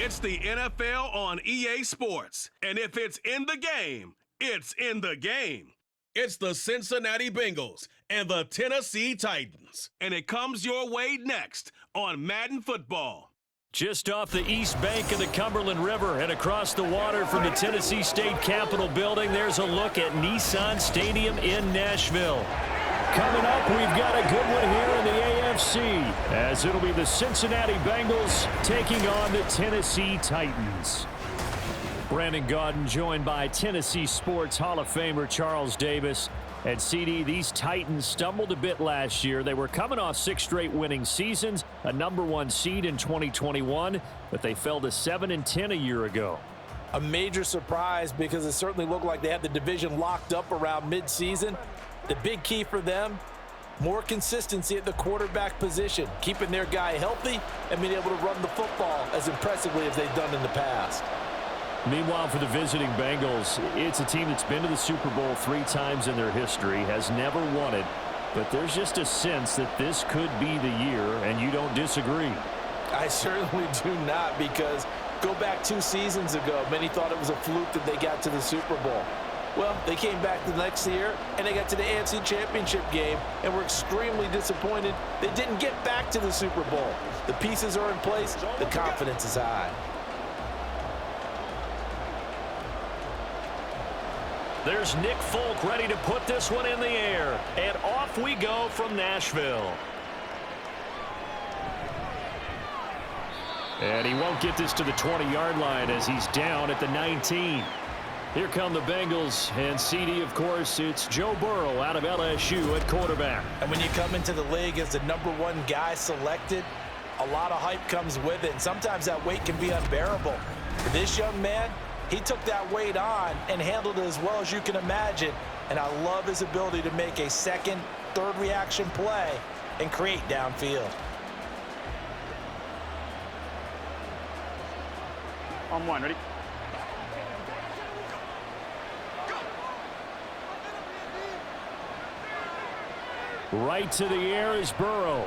It's the NFL on EA Sports. And if it's in the game, it's in the game. It's the Cincinnati Bengals and the Tennessee Titans. And it comes your way next on Madden Football. Just off the east bank of the Cumberland River and across the water from the Tennessee State Capitol building, there's a look at Nissan Stadium in Nashville. Coming up, we've got a good one here in the AFC, as it'll be the Cincinnati Bengals taking on the Tennessee Titans. Brandon Gaudin joined by Tennessee Sports Hall of Famer Charles Davis. And CD, these Titans stumbled a bit last year. They were coming off 6 straight winning seasons, a #1 seed in 2021, but they fell to 7-10 a year ago. A major surprise because it certainly looked like they had the division locked up around midseason. The big key for them, more consistency at the quarterback position, keeping their guy healthy and being able to run the football as impressively as they've done in the past. Meanwhile, for the visiting Bengals, it's a team that's been to the Super Bowl 3 times in their history, has never won it, but there's just a sense that this could be the year, and you don't disagree. I certainly do not, because go back 2 seasons ago, many thought it was a fluke that they got to the Super Bowl. Well, they came back the next year, and they got to the AFC Championship game, and were extremely disappointed they didn't get back to the Super Bowl. The pieces are in place. The confidence is high. There's Nick Folk ready to put this one in the air, and off we go from Nashville. And he won't get this to the 20-yard line as he's down at the 19. Here come the Bengals, and CD, of course, it's Joe Burrow out of LSU at quarterback. And when you come into the league as the #1 guy selected, a lot of hype comes with it, and sometimes that weight can be unbearable. For this young man, he took that weight on and handled it as well as you can imagine, and I love his ability to make a second, third reaction play and create downfield. On 1, ready? Right to the air is Burrow.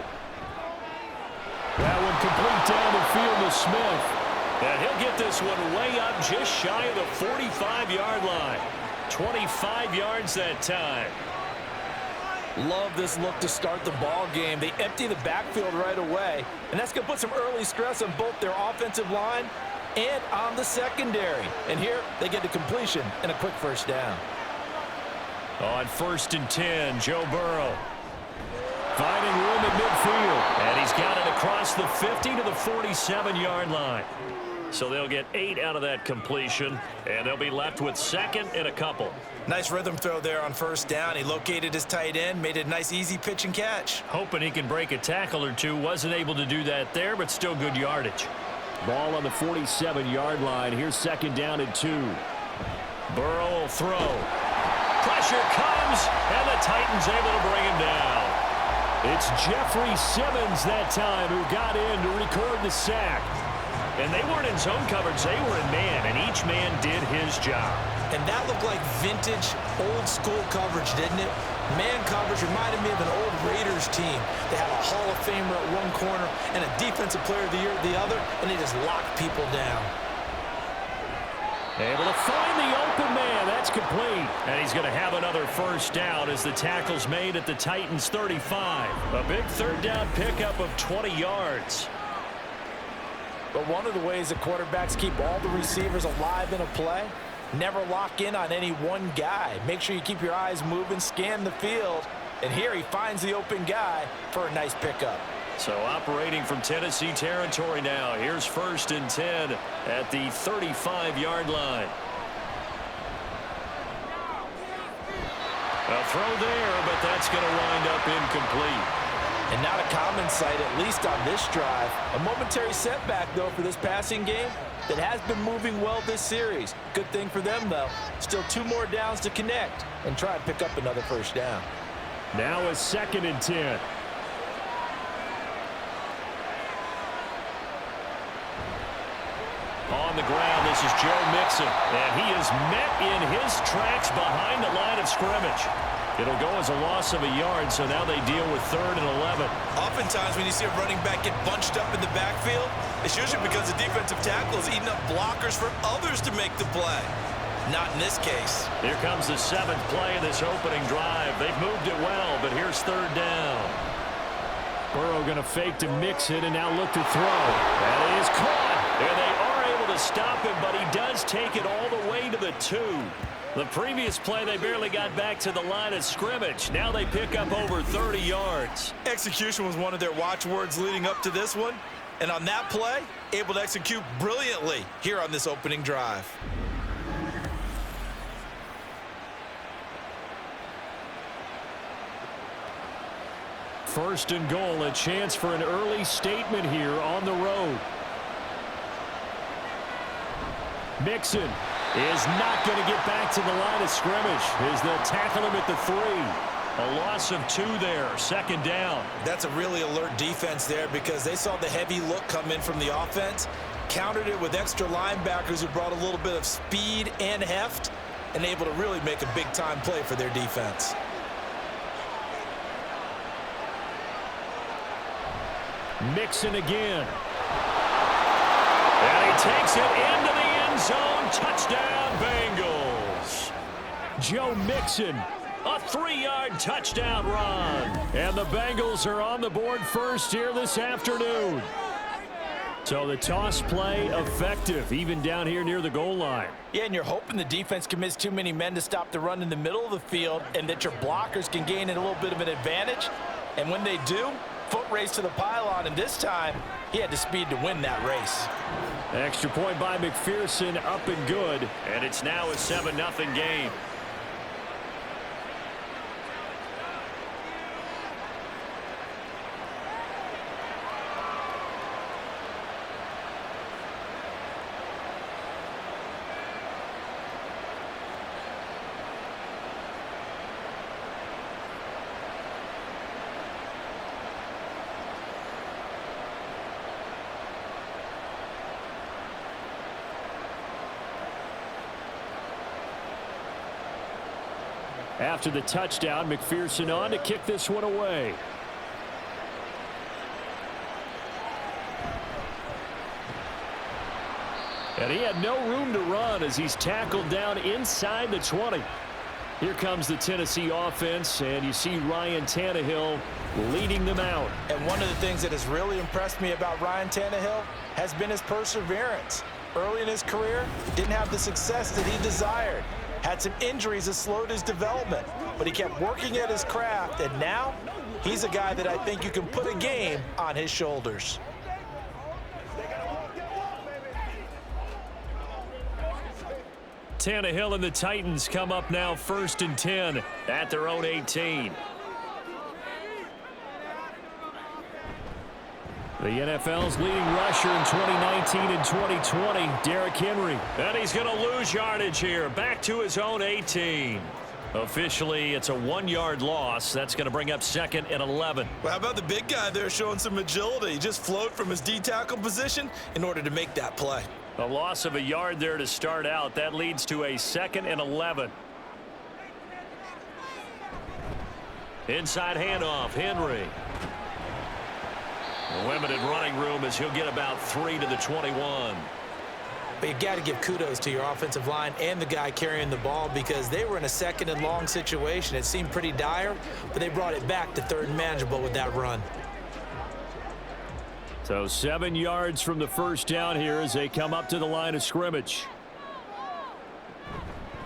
That one complete down the field to Smith. And he'll get this one way up just shy of the 45-yard line. 25 yards that time. Love this look to start the ball game. They empty the backfield right away, and that's going to put some early stress on both their offensive line and on the secondary. And here they get the completion and a quick first down. On 1st and 10, Joe Burrow finding room at midfield, and he's got it across the 50 to the 47-yard line. So they'll get 8 out of that completion, and they'll be left with 2nd and a couple. Nice rhythm throw there on 1st down. He located his tight end, made it a nice easy pitch and catch. Hoping he can break a tackle or two. Wasn't able to do that there, but still good yardage. Ball on the 47-yard line. Here's 2nd down and 2. Burrow will throw. Pressure comes, and the Titans able to bring him down. It's Jeffrey Simmons that time who got in to record the sack. And they weren't in zone coverage, they were in man, and each man did his job. And that looked like vintage, old-school coverage, didn't it? Man coverage reminded me of an old Raiders team. They had a Hall of Famer at one corner and a Defensive Player of the Year at the other, and they just locked people down. Able to find the open man. That's complete. And he's going to have another first down as the tackle's made at the Titans' 35. A big 3rd down pickup of 20 yards. But one of the ways that quarterbacks keep all the receivers alive in a play, never lock in on any one guy. Make sure you keep your eyes moving, scan the field. And here he finds the open guy for a nice pickup. So operating from Tennessee territory now. Here's 1st and 10 at the 35-yard line. A throw there, but that's going to wind up incomplete. And not a common sight, at least on this drive. A momentary setback, though, for this passing game that has been moving well this series. Good thing for them, though. Still 2 more downs to connect and try and pick up another first down. Now a 2nd and 10. On the ground, this is Joe Mixon, and he is met in his tracks behind the line of scrimmage. It'll go as a loss of a yard, so now they deal with 3rd and 11. Oftentimes when you see a running back get bunched up in the backfield, It's usually because the defensive tackle is eating up blockers for others to make the play. Not in this case. Here comes the 7th play of this opening drive. They've moved it well, but here's 3rd down. Burrow going to fake to mix it and now look to throw. That is caught. And they are able to stop him, but he does take it all the way to the 2. The previous play, they barely got back to the line of scrimmage. Now they pick up over 30 yards. Execution was one of their watchwords leading up to this one. And on that play, able to execute brilliantly here on this opening drive. First and goal, a chance for an early statement here on the road. Mixon is not going to get back to the line of scrimmage as they'll tackle him at the 3. A loss of 2 there, 2nd down. That's a really alert defense there because they saw the heavy look come in from the offense, countered it with extra linebackers who brought a little bit of speed and heft, and able to really make a big-time play for their defense. Mixon again. And he takes it into the end zone. Touchdown, Bengals. Joe Mixon, a 3-yard touchdown run. And the Bengals are on the board first here this afternoon. So the toss play effective, even down here near the goal line. Yeah, and you're hoping the defense commits too many men to stop the run in the middle of the field and that your blockers can gain a little bit of an advantage. And when they do, foot race to the pylon, and this time he had the speed to win that race. Extra point by McPherson, up and good, and it's now a 7-0 game. After the touchdown, McPherson on to kick this one away. And he had no room to run as he's tackled down inside the 20. Here comes the Tennessee offense, and you see Ryan Tannehill leading them out. And one of the things that has really impressed me about Ryan Tannehill has been his perseverance. Early in his career, didn't have the success that he desired. Had some injuries that slowed his development, but he kept working at his craft, and now he's a guy that I think you can put a game on his shoulders. Tannehill and the Titans come up now 1st and 10 at their own 18. The NFL's leading rusher in 2019 and 2020, Derrick Henry. And he's going to lose yardage here, back to his own 18. Officially, it's a 1-yard loss. That's going to bring up 2nd and 11. Well, how about the big guy there showing some agility? He just flowed from his D-tackle position in order to make that play. A loss of a yard there to start out. That leads to a 2nd and 11. Inside handoff, Henry. Limited running room as he'll get about 3 to the 21. But you've got to give kudos to your offensive line and the guy carrying the ball because they were in a 2nd and long situation. It seemed pretty dire, but they brought it back to 3rd and manageable with that run. So 7 yards from the first down here as they come up to the line of scrimmage.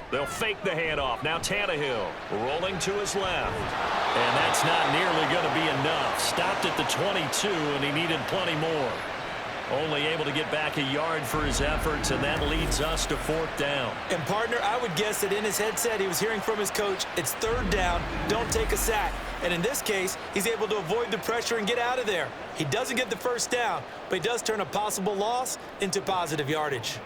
They'll fake the handoff. Now Tannehill rolling to his left. And that's not nearly going to be enough. Stopped at the 22, and he needed plenty more. Only able to get back a yard for his efforts, and that leads us to 4th down. And, partner, I would guess that in his headset he was hearing from his coach, it's 3rd down, don't take a sack. And in this case, he's able to avoid the pressure and get out of there. He doesn't get the 1st down, but he does turn a possible loss into positive yardage.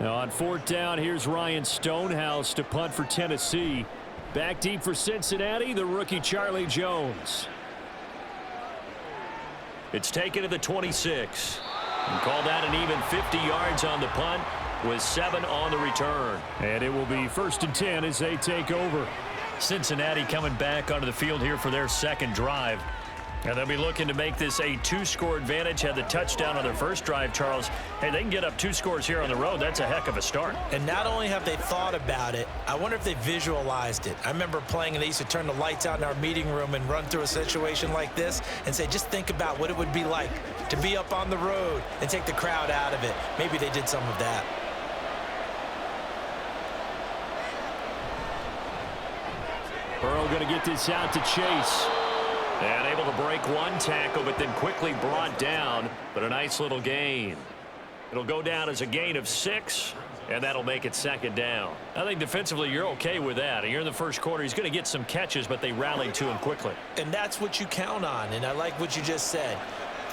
Now on 4th down, here's Ryan Stonehouse to punt for Tennessee. Back deep for Cincinnati, the rookie Charlie Jones. It's taken to the 26. And call that an even 50 yards on the punt with 7 on the return. And it will be 1st and 10 as they take over. Cincinnati coming back onto the field here for their 2nd drive. And they'll be looking to make this a 2-score advantage. Had the touchdown on their first drive, Charles. Hey, they can get up 2 scores here on the road. That's a heck of a start. And not only have they thought about it, I wonder if they visualized it. I remember playing, and they used to turn the lights out in our meeting room and run through a situation like this and say, just think about what it would be like to be up on the road and take the crowd out of it. Maybe they did some of that. Burrow going to get this out to Chase. And able to break one tackle, but then quickly brought down. But a nice little gain. It'll go down as a gain of 6, and that'll make it 2nd down. I think defensively you're okay with that. You're in the first quarter. He's going to get some catches, but they rallied to him quickly. And that's what you count on, and I like what you just said.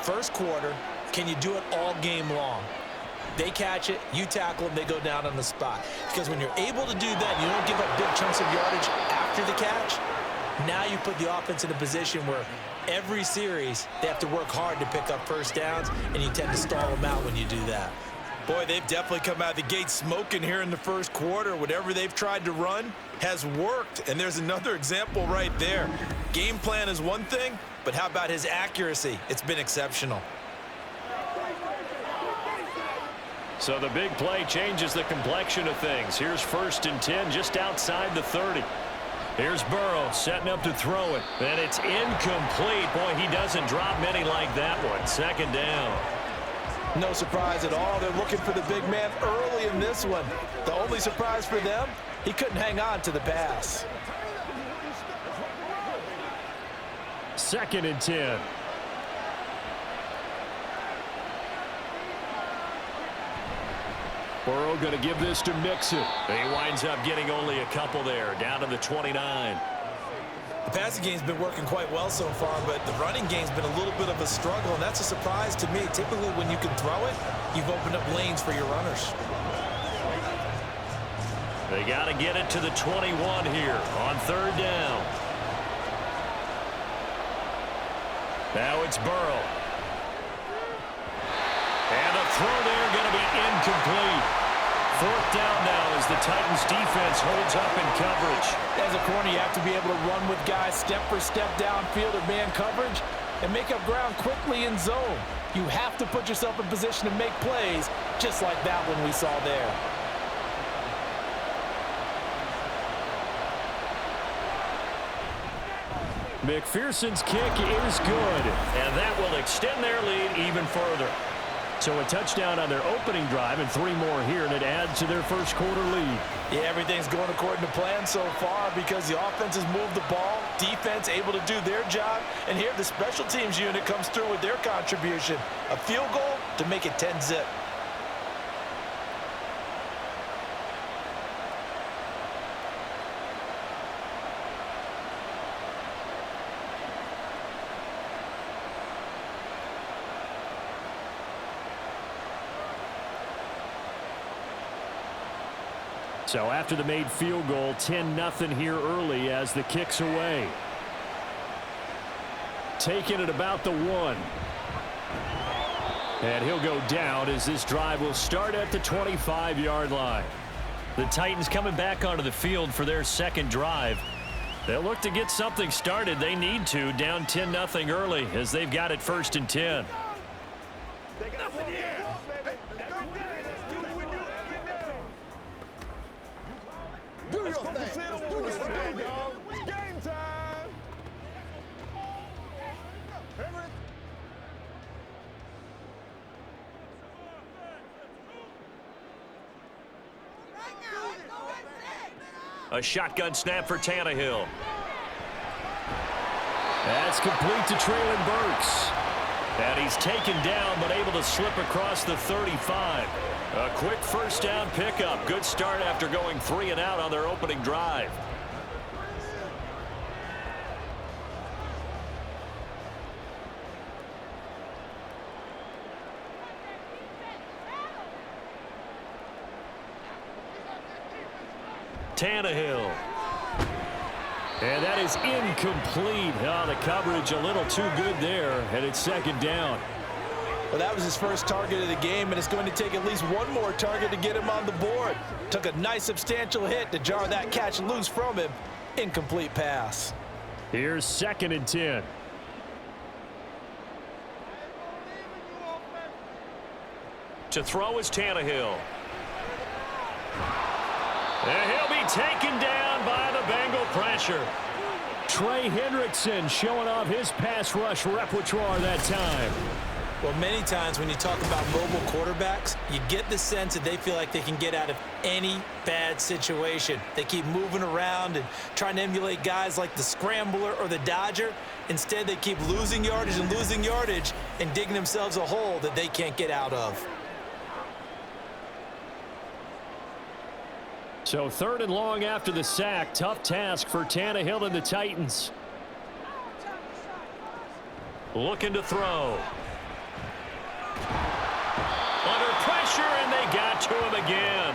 First quarter, can you do it all game long? They catch it, you tackle them, they go down on the spot. Because when you're able to do that, you don't give up big chunks of yardage after the catch. Now you put the offense in a position where every series they have to work hard to pick up first downs, and you tend to stall them out when you do that. Boy, they've definitely come out of the gate smoking here in the first quarter. Whatever they've tried to run has worked, and there's another example right there. Game plan is one thing, but how about his accuracy? It's been exceptional. So the big play changes the complexion of things. Here's 1st and 10 just outside the 30. Here's Burrow setting up to throw it. And it's incomplete. Boy, he doesn't drop many like that one. 2nd down. No surprise at all. They're looking for the big man early in this one. The only surprise for them, he couldn't hang on to the pass. 2nd and 10. Burrow going to give this to Mixon. He winds up getting only a couple there, down to the 29. The passing game's been working quite well so far, but the running game's been a little bit of a struggle, and that's a surprise to me. Typically, when you can throw it, you've opened up lanes for your runners. They got to get it to the 21 here on 3rd down. Now it's Burrow. And the throw there going to be incomplete. 4th down now as the Titans defense holds up in coverage. As a corner, you have to be able to run with guys step for step downfield or man coverage and make up ground quickly in zone. You have to put yourself in position to make plays, just like that one we saw there. McPherson's kick is good, and that will extend their lead even further. So a touchdown on their opening drive and 3 more here, and it adds to their first quarter lead. Yeah, everything's going according to plan so far because the offense has moved the ball, defense able to do their job, and here the special teams unit comes through with their contribution. A field goal to make it 10-zip. So after the made field goal, 10-0 here early as the kick's away. Taking it about the 1. And he'll go down as this drive will start at the 25-yard line. The Titans coming back onto the field for their 2nd drive. They'll look to get something started. They need to, down 10-0 early as they've got it 1st and 10. A shotgun snap for Tannehill. That's complete to Traylon Burks. And he's taken down but able to slip across the 35. A quick 1st down pickup. Good start after going 3 and out on their opening drive. Tannehill. And that is incomplete. Oh, the coverage a little too good there, and it's 2nd down. Well, that was his first target of the game, and it's going to take at least one more target to get him on the board. Took a nice substantial hit to jar that catch loose from him. Incomplete pass. Here's 2nd and 10. To throw is Tannehill. And he'll be taken down by the Bengal pressure. Trey Hendrickson showing off his pass rush repertoire that time. Well, many times when you talk about mobile quarterbacks, you get the sense that they feel like they can get out of any bad situation. They keep moving around and trying to emulate guys like the Scrambler or the Dodger. Instead, they keep losing yardage and digging themselves a hole that they can't get out of. So 3rd and long after the sack. Tough task for Tannehill and the Titans. Looking to throw. Under pressure, and they got to him again.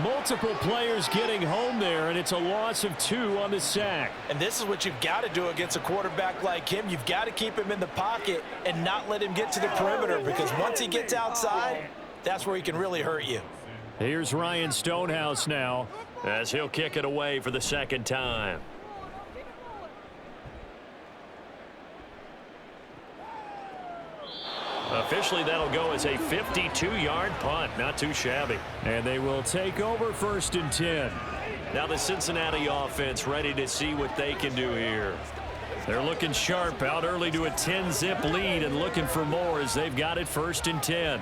Multiple players getting home there, and it's a loss of 2 on the sack. And this is what you've got to do against a quarterback like him. You've got to keep him in the pocket and not let him get to the perimeter, because once he gets outside, that's where he can really hurt you. Here's Ryan Stonehouse now as he'll kick it away for the 2nd time. Officially, that'll go as a 52-yard punt. Not too shabby. And they will take over 1st and 10. Now the Cincinnati offense ready to see what they can do here. They're looking sharp, out early to a 10-zip lead and looking for more as they've got it 1st and 10.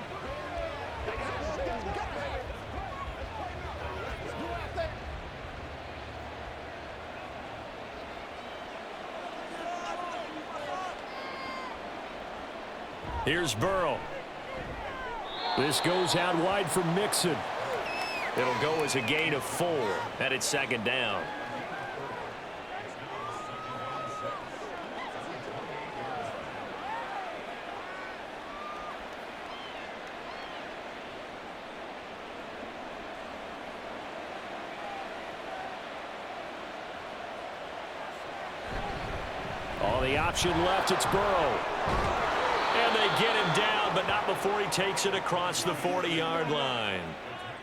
Here's Burrow. This goes out wide for Mixon. It'll go as a gain of 4, and it's 2nd down. Oh, the option left, it's Burrow. And they get him down, but not before he takes it across the 40-yard line.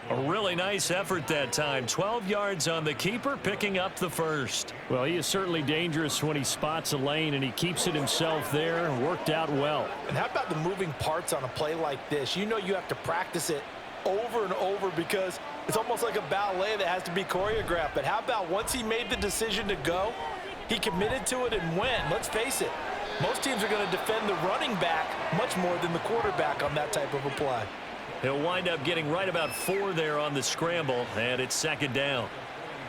A really nice effort that time. 12 yards on the keeper, picking up the 1st. Well, he is certainly dangerous when he spots a lane, and he keeps it himself there. Worked out well. And how about the moving parts on a play like this? You know you have to practice it over and over because it's almost like a ballet that has to be choreographed. But how about once he made the decision to go, he committed to it and went. Let's face it. Most teams are going to defend the running back much more than the quarterback on that type of a play. He'll wind up getting right about 4 there on the scramble, and it's 2nd down.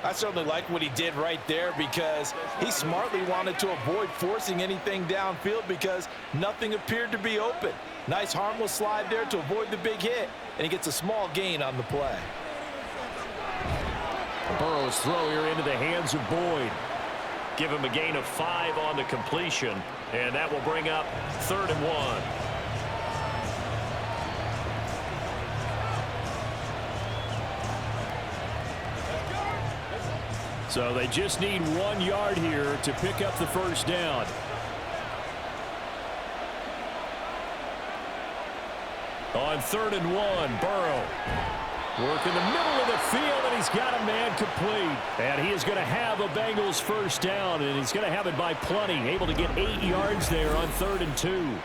I certainly like what he did right there because he smartly wanted to avoid forcing anything downfield because nothing appeared to be open. Nice harmless slide there to avoid the big hit, and he gets a small gain on the play. Burrow's throw here into the hands of Boyd. Give him a gain of 5 on the completion, and that will bring up 3rd and 1. So they just need 1 yard here to pick up the 1st down. On 3rd and 1, Burrow. Work in the middle of the field, and he's got a man complete. And he is going to have a Bengals 1st down, and he's going to have it by plenty. Able to get 8 yards there on 3rd and 2.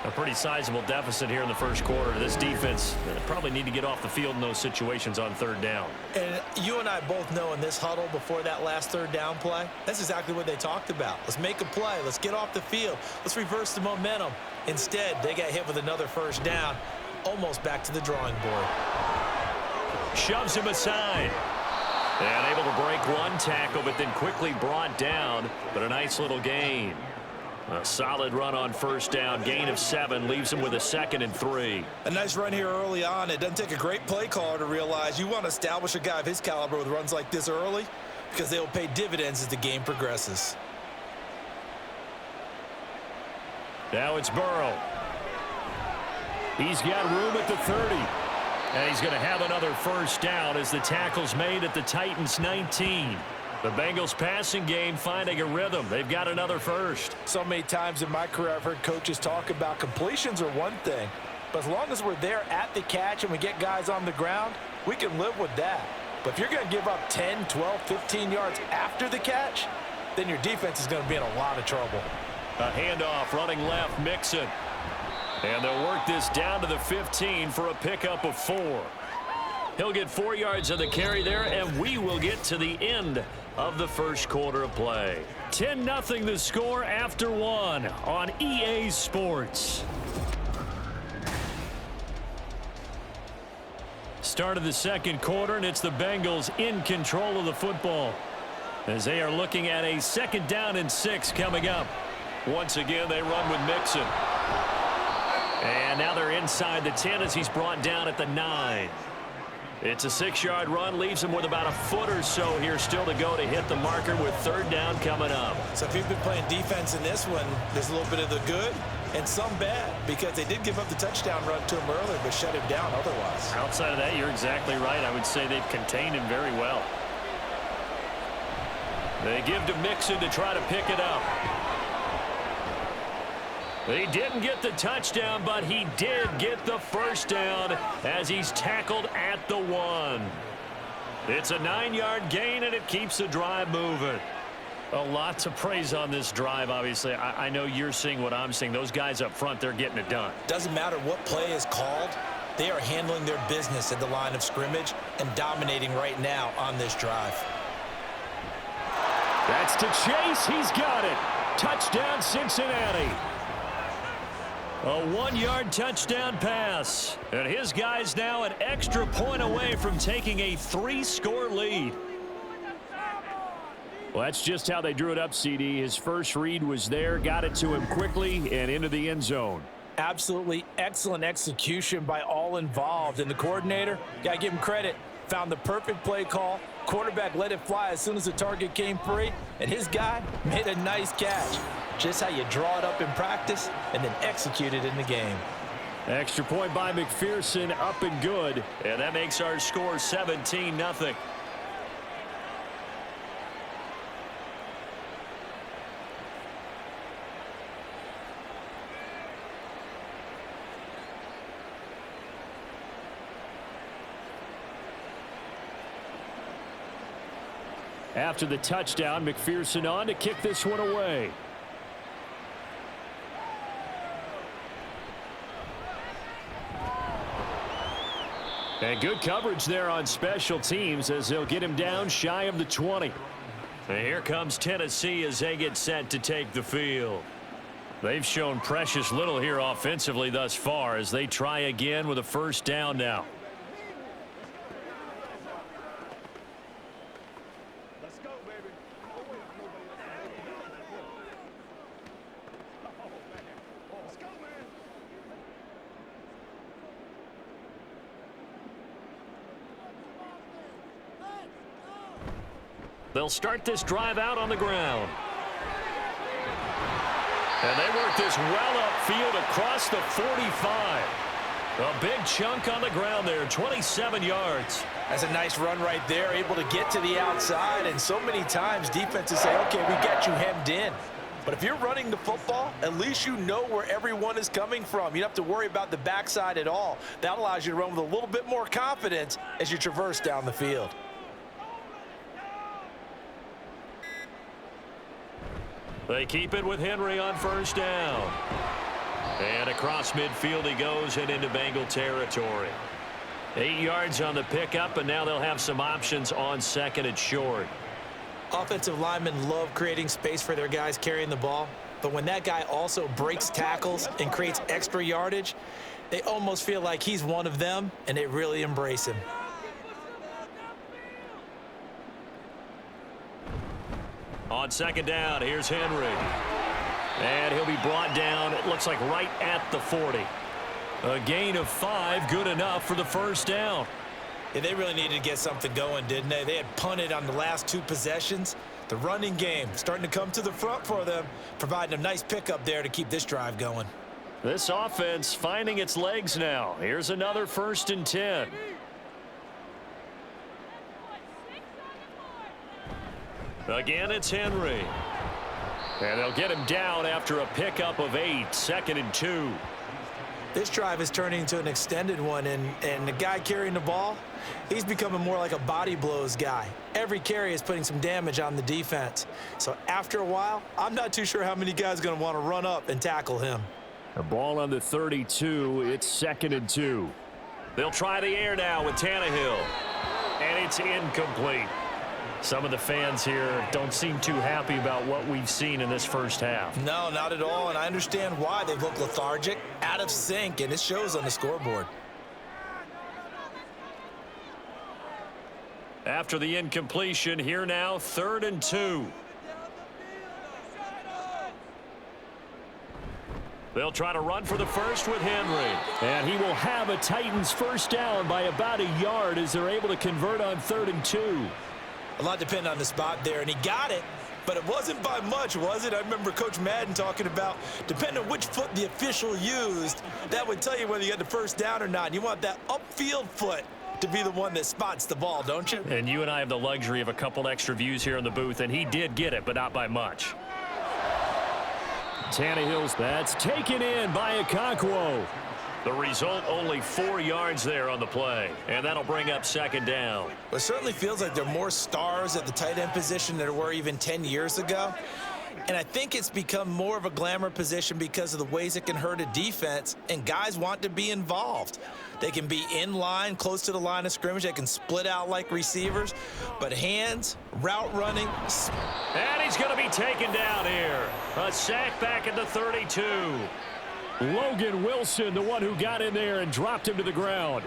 A pretty sizable deficit here in the 1st quarter. This defense probably need to get off the field in those situations on 3rd down. And you and I both know in this huddle before that last 3rd down play, that's exactly what they talked about. Let's make a play. Let's get off the field. Let's reverse the momentum. Instead, they got hit with another 1st down. Almost back to the drawing board. Shoves him aside. And able to break 1 tackle, but then quickly brought down. But a nice little gain. A solid run on 1st down. Gain of 7 leaves him with a 2nd and 3. A nice run here early on. It doesn't take a great play caller to realize you want to establish a guy of his caliber with runs like this early because they will pay dividends as the game progresses. Now it's Burrow. He's got room at the 30. And he's going to have another 1st down as the tackle's made at the Titans' 19. The Bengals passing game finding a rhythm. They've got another 1st. So many times in my career I've heard coaches talk about completions are one thing. But as long as we're there at the catch and we get guys on the ground, we can live with that. But if you're going to give up 10, 12, 15 yards after the catch, then your defense is going to be in a lot of trouble. A handoff running left, Mixon. And they'll work this down to the 15 for a pickup of 4. He'll get 4 yards on the carry there, and we will get to the end of the first quarter of play. 10-0 the score after 1 on EA Sports. Start of the second quarter, and it's the Bengals in control of the football as they are looking at a 2nd down and 6 coming up. Once again, they run with Mixon. And now they're inside the 10 as he's brought down at the 9. It's a 6-yard run, leaves him with about a foot or so here still to go to hit the marker with 3rd down coming up. So if you've been playing defense in this one, there's a little bit of the good and some bad because they did give up the touchdown run to him earlier but shut him down otherwise. Outside of that, you're exactly right. I would say they've contained him very well. They give to Mixon to try to pick it up. He didn't get the touchdown, but he did get the 1st down as he's tackled at the 1. It's a 9-yard gain, and it keeps the drive moving. A lot to praise on this drive, obviously. I know you're seeing what I'm seeing. Those guys up front, they're getting it done. Doesn't matter what play is called. They are handling their business at the line of scrimmage and dominating right now on this drive. That's to Chase. He's got it. Touchdown, Cincinnati. A 1-yard touchdown pass. And his guy's now an extra point away from taking a 3-score lead. Well, that's just how they drew it up, CD. His first read was there, got it to him quickly, and into the end zone. Absolutely excellent execution by all involved. And the coordinator, got to give him credit, found the perfect play call. Quarterback let it fly as soon as the target came free, and his guy made a nice catch. Just how you draw it up in practice and then execute it in the game. Extra point by McPherson, up and good. And that makes our score 17-0. After the touchdown, McPherson on to kick this one away. And good coverage there on special teams as they'll get him down shy of the 20. And here comes Tennessee as they get set to take the field. They've shown precious little here offensively thus far as they try again with a 1st down now. They'll start this drive out on the ground. And they work this well upfield across the 45. A big chunk on the ground there, 27 yards. That's a nice run right there, able to get to the outside. And so many times defenses say, okay, we got you hemmed in. But if you're running the football, at least you know where everyone is coming from. You don't have to worry about the backside at all. That allows you to run with a little bit more confidence as you traverse down the field. They keep it with Henry on 1st down. And across midfield he goes and into Bengal territory. 8 yards on the pickup, and now they'll have some options on 2nd and short. Offensive linemen love creating space for their guys carrying the ball. But when that guy also breaks tackles and creates extra yardage, they almost feel like he's one of them, and they really embrace him. On 2nd down, here's Henry. And he'll be brought down, it looks like right at the 40. A gain of 5, good enough for the 1st down. Yeah, they really needed to get something going, didn't they? They had punted on the last 2 possessions. The running game starting to come to the front for them, providing a nice pickup there to keep this drive going. This offense finding its legs now. Here's another 1st and 10. Again, it's Henry. And they'll get him down after a pickup of 8, 2nd and 2. This drive is turning into an extended one, and the guy carrying the ball, he's becoming more like a body blows guy. Every carry is putting some damage on the defense. So after a while, I'm not too sure how many guys are going to want to run up and tackle him. A ball on the 32. It's 2nd and 2. They'll try the air now with Tannehill. And it's incomplete. Some of the fans here don't seem too happy about what we've seen in this first half. No, not at all, and I understand why. They look lethargic, out of sync, and it shows on the scoreboard. After the incompletion, here now, 3rd and 2. They'll try to run for the first with Henry. And he will have a Titans first down by about a yard as they're able to convert on 3rd and 2. A lot depended on the spot there, and he got it, but it wasn't by much, was it? I remember Coach Madden talking about, depending on which foot the official used, that would tell you whether you had the first down or not. You want that upfield foot to be the one that spots the ball, don't you? And you and I have the luxury of a couple extra views here in the booth, and he did get it, but not by much. Tannehill's, that's taken in by Okonkwo. The result, only 4 yards there on the play, and that'll bring up 2nd down. It certainly feels like there are more stars at the tight end position than there were even 10 years ago. And I think it's become more of a glamour position because of the ways it can hurt a defense, and guys want to be involved. They can be in line, close to the line of scrimmage. They can split out like receivers. But hands, route running. And he's going to be taken down here. A sack back at the 32. Logan Wilson, the one who got in there and dropped him to the ground.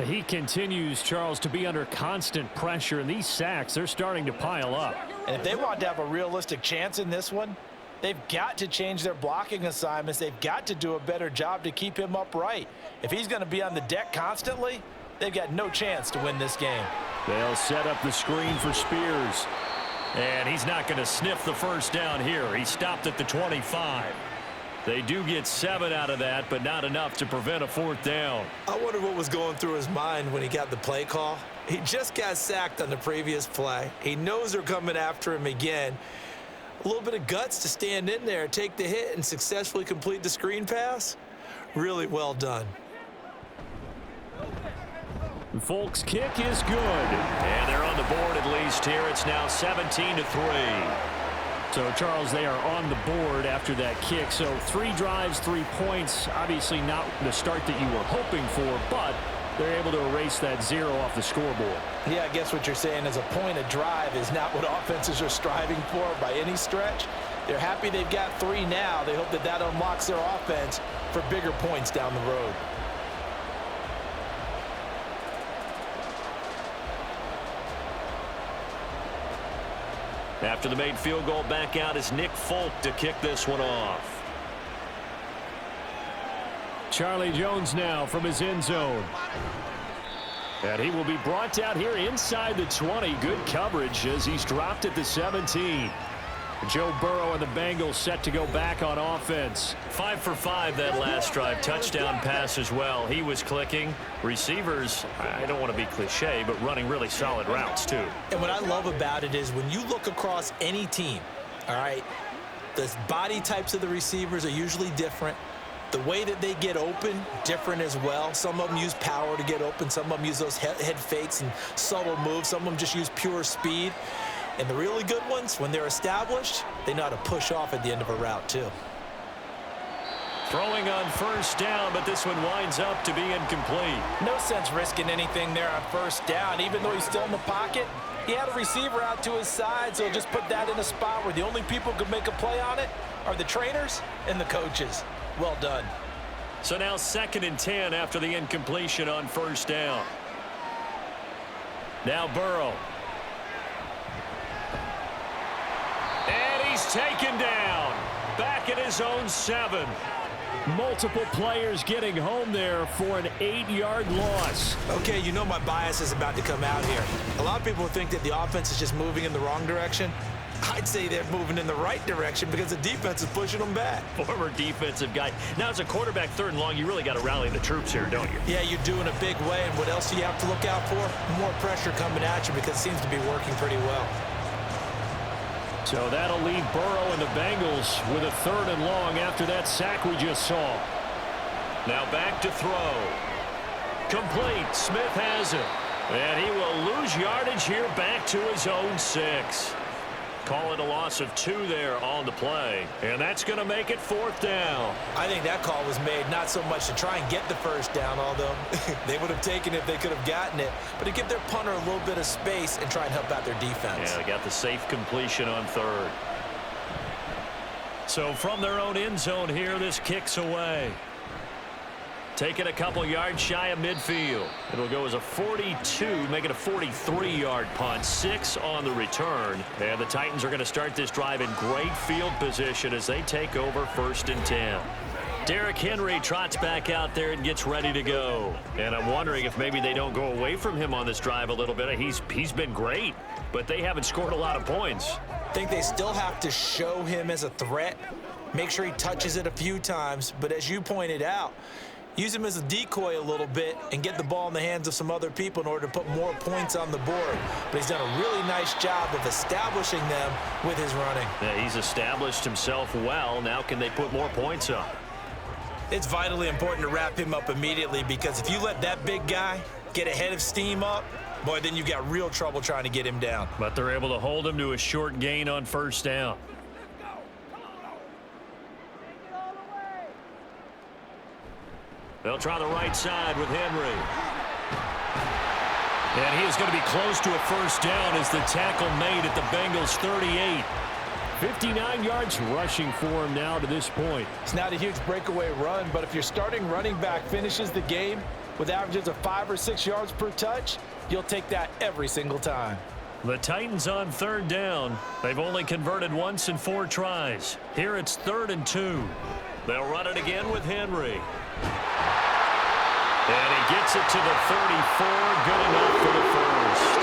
He continues, Charles, to be under constant pressure, and these sacks, they're starting to pile up. And if they want to have a realistic chance in this one, they've got to change their blocking assignments. They've got to do a better job to keep him upright. If he's going to be on the deck constantly, they've got no chance to win this game. They'll set up the screen for Spears. And he's not going to sniff the first down here. He stopped at the 25. They do get 7 out of that, but not enough to prevent a 4th down. I wonder what was going through his mind when he got the play call. He just got sacked on the previous play. He knows they're coming after him again. A little bit of guts to stand in there, take the hit, and successfully complete the screen pass. Really well done. Folk's kick is good. And they're on the board at least here. It's now 17-3. So, Charles, they are on the board after that kick. So 3 drives, 3 points. Obviously not the start that you were hoping for, but they're able to erase that 0 off the scoreboard. Yeah, I guess what you're saying is a point a drive is not what offenses are striving for by any stretch. They're happy they've got 3 now. They hope that that unlocks their offense for bigger points down the road. After the made field goal, back out is Nick Folk to kick this one off. Charlie Jones now from his end zone. And he will be brought down here inside the 20. Good coverage as he's dropped at the 17. Joe Burrow and the Bengals set to go back on offense. 5 for 5 that last drive. Touchdown pass as well. He was clicking. Receivers, I don't want to be cliche, but running really solid routes too. And what I love about it is when you look across any team, all right, the body types of the receivers are usually different. The way that they get open, different as well. Some of them use power to get open. Some of them use those head fakes and subtle moves. Some of them just use pure speed. And the really good ones, when they're established, they know how to push off at the end of a route, too. Throwing on first down, but this one winds up to be incomplete. No sense risking anything there on first down. Even though he's still in the pocket, he had a receiver out to his side, so he'll just put that in a spot where the only people who can make a play on it are the trainers and the coaches. Well done. So now 2nd and 10 after the incompletion on first down. Now Burrow. And he's taken down. Back at his own 7. Multiple players getting home there for an 8-yard loss. Okay, you know my bias is about to come out here. A lot of people think that the offense is just moving in the wrong direction. I'd say they're moving in the right direction because the defense is pushing them back. Former defensive guy. Now, as a quarterback 3rd and long, you really got to rally the troops here, don't you? Yeah, you're doing a big way, and what else do you have to look out for? More pressure coming at you because it seems to be working pretty well. So that'll leave Burrow and the Bengals with a 3rd and long after that sack we just saw. Now back to throw. Complete. Smith has it. And he will lose yardage here back to his own 6. Call it a loss of 2 there on the play. And that's going to make it 4th down. I think that call was made not so much to try and get the first down, although they would have taken it if they could have gotten it, but to give their punter a little bit of space and try and help out their defense. Yeah, they got the safe completion on 3rd. So from their own end zone here, this kicks away. Taking a couple yards shy of midfield. It'll go as a 42, make it a 43-yard punt. 6 on the return. And the Titans are going to start this drive in great field position as they take over 1st and 10. Derrick Henry trots back out there and gets ready to go. And I'm wondering if maybe they don't go away from him on this drive a little bit. He's been great, but they haven't scored a lot of points. I think they still have to show him as a threat. Make sure he touches it a few times. But as you pointed out, use him as a decoy a little bit and get the ball in the hands of some other people in order to put more points on the board. But he's done a really nice job of establishing them with his running. Yeah, he's established himself well. Now can they put more points up? It's vitally important to wrap him up immediately, because if you let that big guy get ahead of steam up, boy, then you've got real trouble trying to get him down. But they're able to hold him to a short gain on 1st down. They'll try the right side with Henry. And he is going to be close to a 1st down as the tackle made at the Bengals 38. 59 yards rushing for him now to this point. It's not a huge breakaway run, but if your starting running back finishes the game with averages of 5 or 6 yards per touch, you'll take that every single time. The Titans on 3rd down. They've only converted once in 4 tries. Here it's 3rd and 2. They'll run it again with Henry. And he gets it to the 34, good enough for the 1st.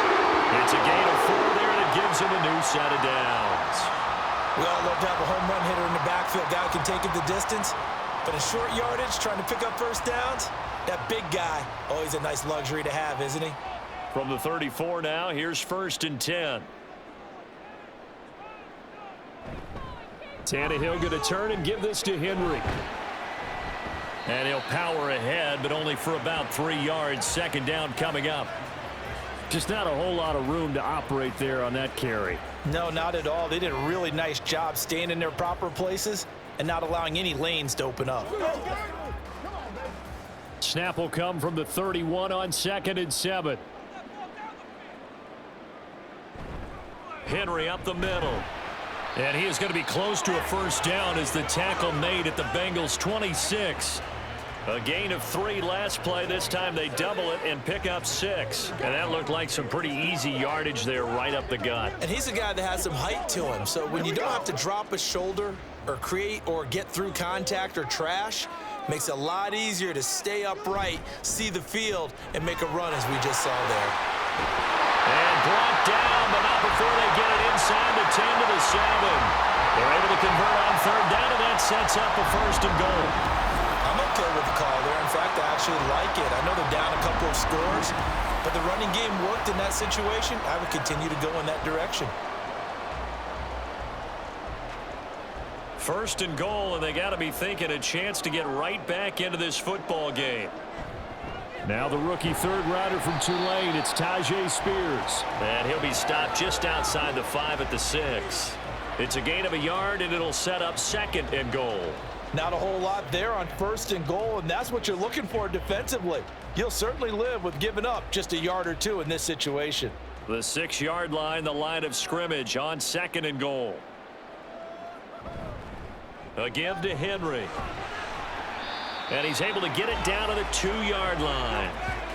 It's a gain of 4 there that gives him a new set of downs. We all love to have a home run hitter in the backfield. Guy can take it the distance. But in short yardage, trying to pick up 1st downs, that big guy, always a nice luxury to have, isn't he? From the 34 now, here's 1st and 10. Tannehill going to turn and give this to Henry. And he'll power ahead, but only for about 3 yards. 2nd down coming up. Just not a whole lot of room to operate there on that carry. No, not at all. They did a really nice job staying in their proper places and not allowing any lanes to open up. Snap will come from the 31 on 2nd and 7. Henry up the middle. And he is going to be close to a 1st down as the tackle made at the Bengals 26. A gain of 3 last play. This time they double it and pick up 6. And that looked like some pretty easy yardage there right up the gut. And he's a guy that has some height to him. So when you don't have to drop a shoulder or create or get through contact or trash, makes it a lot easier to stay upright, see the field, and make a run as we just saw there. And brought down, but not before they get it inside the 10 to the 7. They're able to convert on 3rd down, and that sets up a 1st and goal. I'm okay with the call there. In fact, I actually like it. I know they're down a couple of scores, but the running game worked in that situation. I would continue to go in that direction. 1st and goal, and they got to be thinking a chance to get right back into this football game. Now the rookie 3rd rounder from Tulane, it's Tajay Spears. And he'll be stopped just outside the 5 at the 6. It's a gain of a yard, and it'll set up 2nd and goal. Not a whole lot there on 1st and goal, and that's what you're looking for defensively. You'll certainly live with giving up just a yard or 2 in this situation. The 6-yard line, the line of scrimmage on 2nd and goal. A give to Henry. And he's able to get it down to the 2-yard line.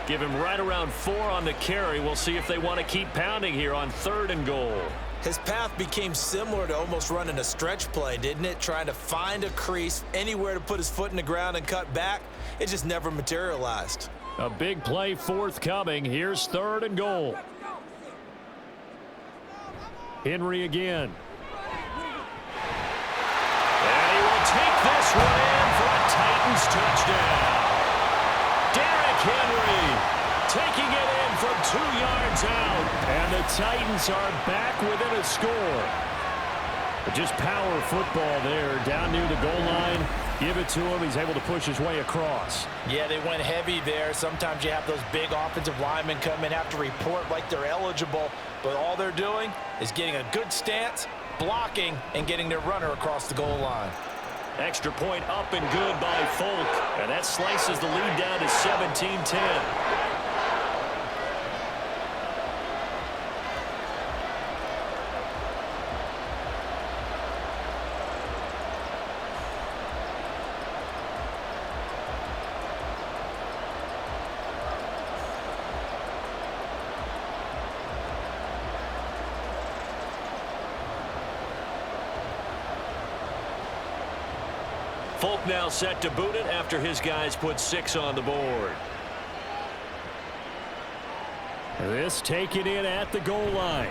Give him right around 4 on the carry. We'll see if they want to keep pounding here on 3rd and goal. His path became similar to almost running a stretch play, didn't it? Trying to find a crease, anywhere to put his foot in the ground and cut back. It just never materialized. A big play forthcoming. Here's 3rd and goal. Henry again. And he will take this one in for a Titans touchdown. Derrick Henry taking it in from 2 yards out. And the Titans are back within a score. But just power football there down near the goal line. Give it to him. He's able to push his way across. Yeah, they went heavy there. Sometimes you have those big offensive linemen come in, have to report like they're eligible. But all they're doing is getting a good stance blocking and getting their runner across the goal line. Extra point up and good by Folk. And that slices the lead down to 17-10. Folk now set to boot it after his guys put 6 on the board. This taken in at the goal line.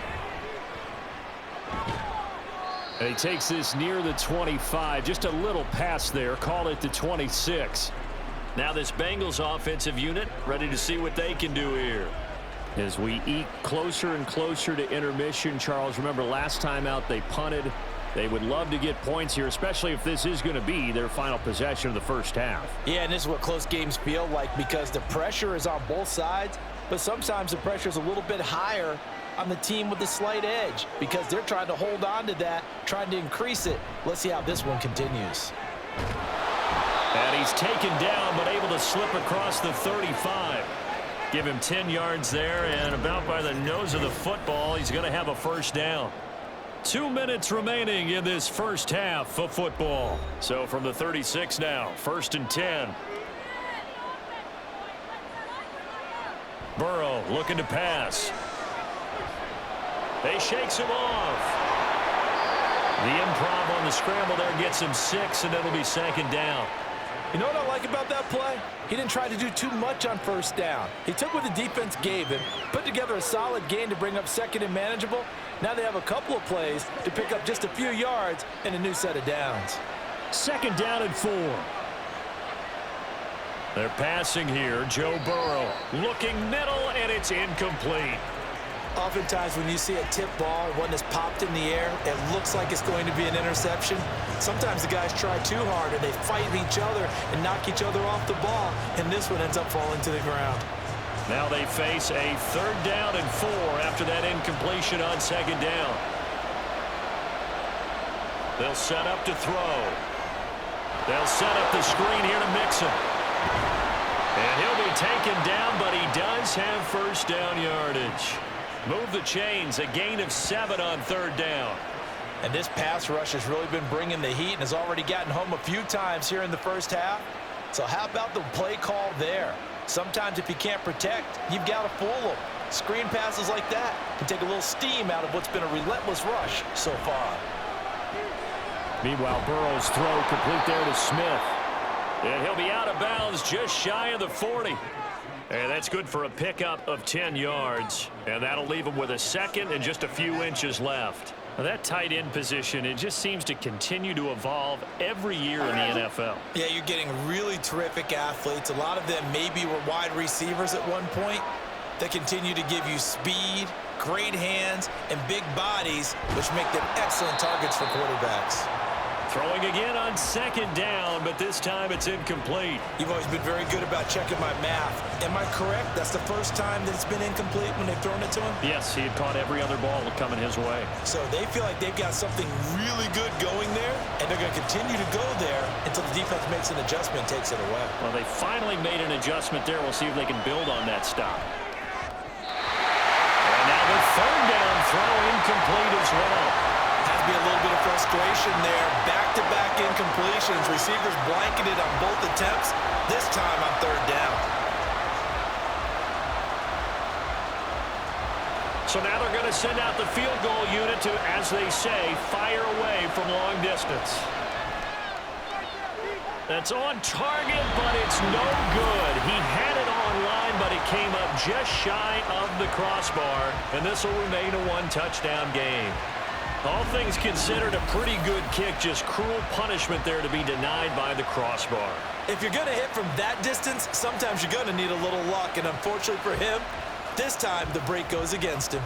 And he takes this near the 25. Just a little pass there. Call it the 26. Now this Bengals offensive unit ready to see what they can do here. As we eke closer and closer to intermission, Charles, remember last time out they punted. They would love to get points here, especially if this is going to be their final possession of the first half. Yeah, and this is what close games feel like because the pressure is on both sides, but sometimes the pressure is a little bit higher on the team with the slight edge because they're trying to hold on to that, trying to increase it. Let's see how this one continues. And he's taken down, but able to slip across the 35. Give him 10 yards there, and about by the nose of the football, he's going to have a first down. 2 minutes remaining in this first half of football. So from the 36 now, 1st and 10. Burrow looking to pass. He shakes him off. The improv on the scramble there gets him 6, and it'll be 2nd down. You know what I like about that play? He didn't try to do too much on first down. He took what the defense gave him, put together a solid gain to bring up 2nd and manageable. Now they have a couple of plays to pick up just a few yards and a new set of downs. 2nd down and 4. They're passing here. Joe Burrow looking middle, and it's incomplete. Oftentimes when you see a tip ball or one that's popped in the air, it looks like it's going to be an interception. Sometimes the guys try too hard and they fight each other and knock each other off the ball, and this one ends up falling to the ground. Now they face a 3rd down and 4 after that incompletion on 2nd down. They'll set up to throw. They'll set up the screen here to mix him. And he'll be taken down, but he does have first down yardage. Move the chains, a gain of 7 on 3rd down. And this pass rush has really been bringing the heat and has already gotten home a few times here in the first half. So how about the play call there? Sometimes if you can't protect, you've got to fool them. Screen passes like that can take a little steam out of what's been a relentless rush so far. Meanwhile, Burrow's throw complete there to Smith. And he'll be out of bounds just shy of the 40. And that's good for a pickup of 10 yards. And that'll leave him with a 2nd and just a few inches left. Now that tight end position, it just seems to continue to evolve every year in the NFL. Yeah, you're getting really terrific athletes. A lot of them maybe were wide receivers at one point. They continue to give you speed, great hands, and big bodies, which make them excellent targets for quarterbacks. Throwing again on 2nd down, but this time it's incomplete. You've always been very good about checking my math. Am I correct? That's the first time that it's been incomplete when they've thrown it to him? Yes, he had caught every other ball coming his way. So they feel like they've got something really good going there, and they're going to continue to go there until the defense makes an adjustment and takes it away. Well, they finally made an adjustment there. We'll see if they can build on that stop. And now the 3rd down throw incomplete as well. Has to be a little bit of frustration there. Back-to-back incompletions. Receivers blanketed on both attempts, this time on 3rd down. So now they're going to send out the field goal unit to, as they say, fire away from long distance. That's on target, but it's no good. He had it online, but it came up just shy of the crossbar, and this will remain a 1-touchdown game. All things considered, a pretty good kick, just cruel punishment there to be denied by the crossbar. If you're going to hit from that distance, sometimes you're going to need a little luck, and unfortunately for him, this time the break goes against him.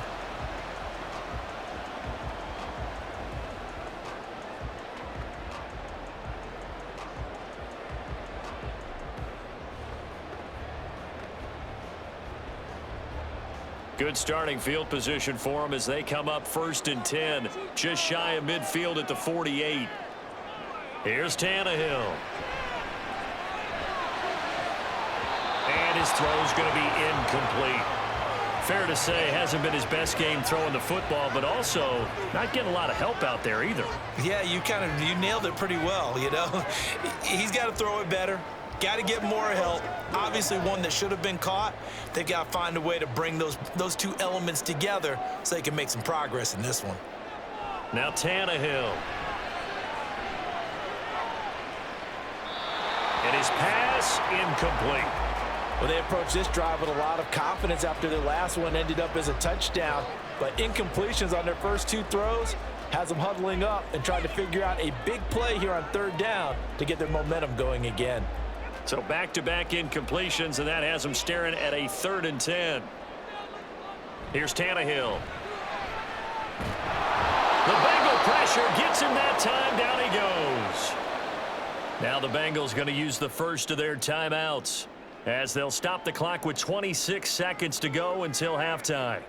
Good starting field position for them as they come up 1st and 10, just shy of midfield at the 48. Here's Tannehill. And his throw is going to be incomplete. Fair to say, hasn't been his best game throwing the football, but also not getting a lot of help out there either. Yeah, you nailed it pretty well, you know. He's got to throw it better. Got to get more help. Obviously one that should have been caught. They've got to find a way to bring those two elements together so they can make some progress in this one. Now Tannehill. And his pass incomplete. Well, they approached this drive with a lot of confidence after their last one ended up as a touchdown. But incompletions on their first two throws has them huddling up and trying to figure out a big play here on 3rd down to get their momentum going again. So back-to-back incompletions, and that has them staring at a 3rd and 10. Here's Tannehill. The Bengal pressure gets him that time. Down he goes. Now the Bengals going to use the first of their timeouts as they'll stop the clock with 26 seconds to go until halftime.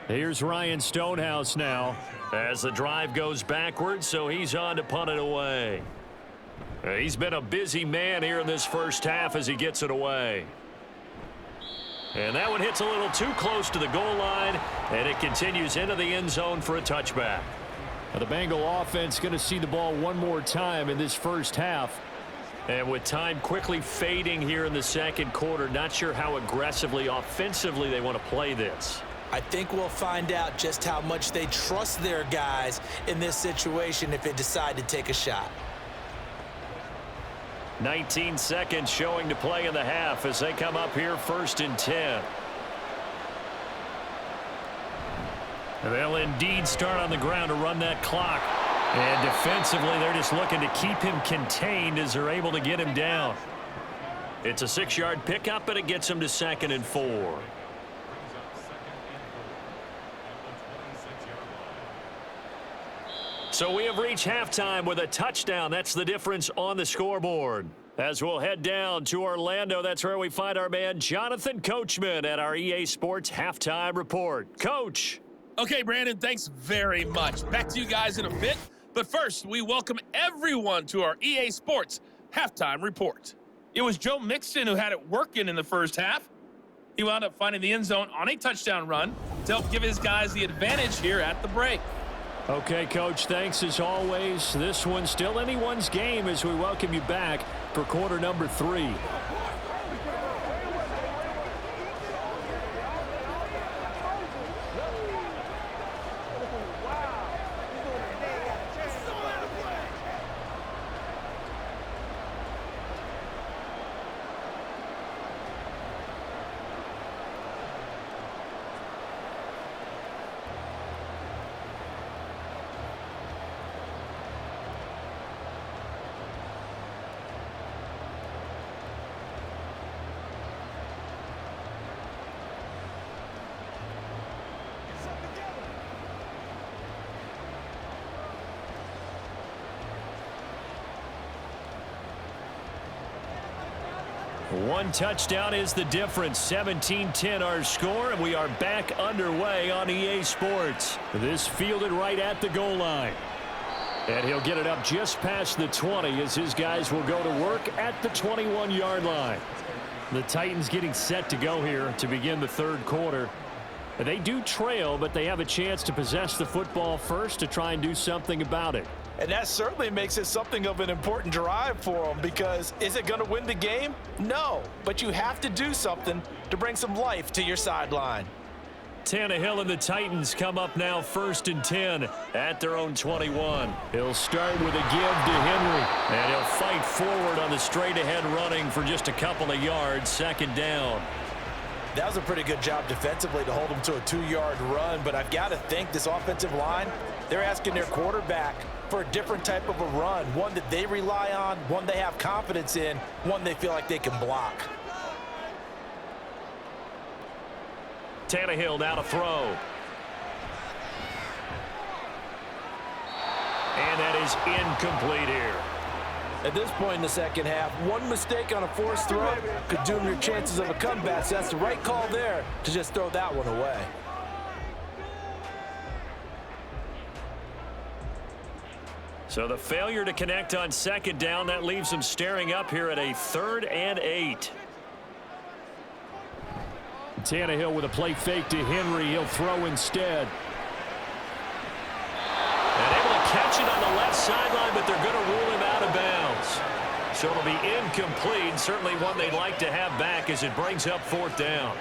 Here's Ryan Stonehouse now as the drive goes backwards, so he's on to punt it away. He's been a busy man here in this first half as he gets it away. And that one hits a little too close to the goal line, and it continues into the end zone for a touchback. Now the Bengal offense going to see the ball one more time in this first half. And with time quickly fading here in the second quarter, not sure how aggressively, offensively they want to play this. I think we'll find out just how much they trust their guys in this situation if they decide to take a shot. 19 seconds showing to play in the half as they come up here 1st and 10. They'll indeed start on the ground to run that clock. And defensively, they're just looking to keep him contained as they're able to get him down. It's a 6-yard pickup, but it gets him to 2nd and 4. So we have reached halftime with a touchdown. That's the difference on the scoreboard. As we'll head down to Orlando, that's where we find our man Jonathan Coachman at our EA Sports Halftime Report. Coach. Okay, Brandon, thanks very much. Back to you guys in a bit. But first, we welcome everyone to our EA Sports Halftime Report. It was Joe Mixon who had it working in the first half. He wound up finding the end zone on a touchdown run to help give his guys the advantage here at the break. Okay, Coach, thanks as always. This one's still anyone's game as we welcome you back for quarter number 3. One touchdown is the difference. 17-10 our score, and we are back underway on EA Sports. This fielded right at the goal line. And he'll get it up just past the 20 as his guys will go to work at the 21-yard line. The Titans getting set to go here to begin the third quarter. They do trail, but they have a chance to possess the football first to try and do something about it. And that certainly makes it something of an important drive for them, because is it going to win the game? No, but you have to do something to bring some life to your sideline. Tannehill and the Titans come up now 1st and 10 at their own 21. He'll start with a give to Henry, and he'll fight forward on the straight-ahead running for just a couple of yards, 2nd down. That was a pretty good job defensively to hold them to a 2-yard run, but I've got to think this offensive line, they're asking their quarterback for a different type of a run, one that they rely on, one they have confidence in, one they feel like they can block. Tannehill now to throw. And that is incomplete here. At this point in the second half, one mistake on a forced throw could doom your chances of a comeback. So that's the right call there to just throw that one away. So the failure to connect on second down, that leaves them staring up here at a 3rd and 8. Tannehill with a play fake to Henry. He'll throw instead. And able to catch it on the left sideline, but they're going to rule him out of bounds. So it'll be incomplete. Certainly one they'd like to have back as it brings up 4th down.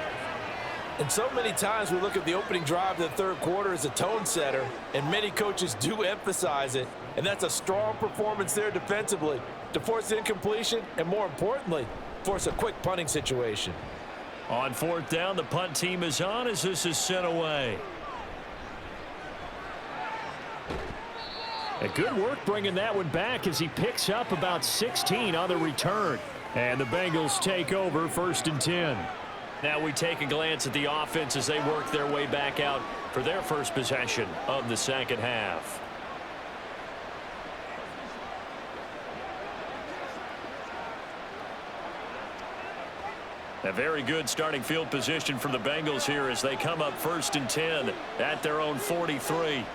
And so many times we look at the opening drive of the third quarter as a tone setter, and many coaches do emphasize it. And that's a strong performance there defensively to force incompletion and, more importantly, force a quick punting situation. On 4th down, the punt team is on as this is sent away. A good work bringing that one back as he picks up about 16 on the return. And the Bengals take over 1st and 10. Now we take a glance at the offense as they work their way back out for their first possession of the second half. A very good starting field position for the Bengals here as they come up 1st and 10 at their own 43.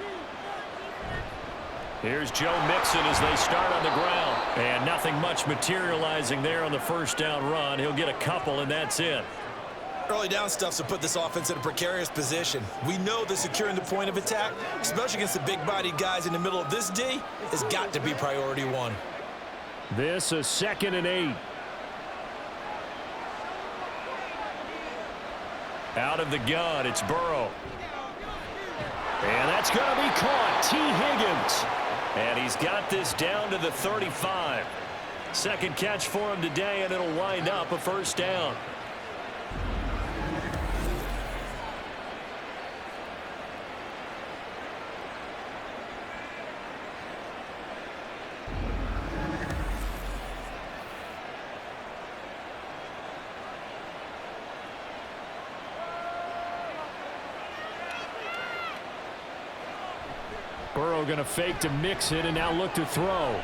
Here's Joe Mixon as they start on the ground. And nothing much materializing there on the 1st down run. He'll get a couple, and that's it. Early down stuff to put this offense in a precarious position. We know that securing the point of attack, especially against the big-bodied guys in the middle of this D, has got to be priority one. This is 2nd and 8. Out of the gun, it's Burrow. And that's going to be caught. T. Higgins. And he's got this down to the 35. Second catch for him today, and it'll wind up a 1st down. Burrow going to fake to Mixon and now look to throw.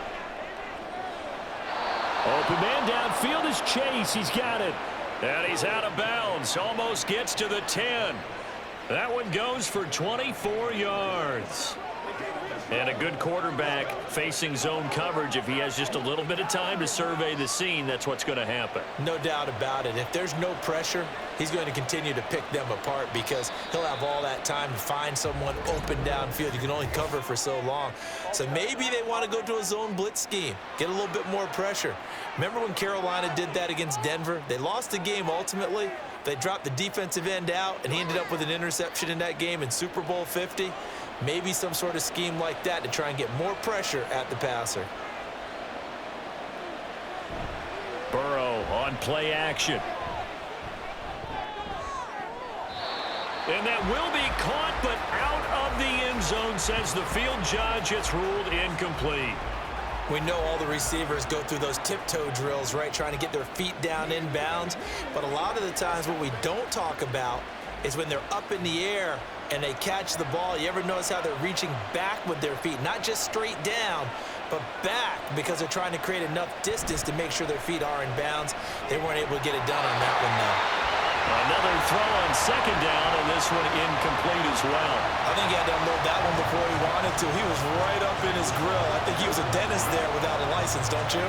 Open man downfield is Chase. He's got it. And he's out of bounds. Almost gets to the 10. That one goes for 24 yards. And a good quarterback facing zone coverage. If he has just a little bit of time to survey the scene, that's what's going to happen. No doubt about it. If there's no pressure, he's going to continue to pick them apart because he'll have all that time to find someone open downfield. You can only cover for so long. So maybe they want to go to a zone blitz scheme, get a little bit more pressure. Remember when Carolina did that against Denver? They lost the game ultimately. They dropped the defensive end out, and he ended up with an interception in that game in Super Bowl 50. Maybe some sort of scheme like that to try and get more pressure at the passer. Burrow on play action. And that will be caught, but out of the end zone, says the field judge. It's ruled incomplete. We know all the receivers go through those tiptoe drills, right, trying to get their feet down in bounds. But a lot of the times what we don't talk about is when they're up in the air and they catch the ball. You ever notice how they're reaching back with their feet, not just straight down, but back, because they're trying to create enough distance to make sure their feet are in bounds. They weren't able to get it done on that one, though. Another throw on second down, and this one incomplete as well. I think he had to unload that one before he wanted to. He was right up in his grill. I think he was a dentist there without a license, don't you?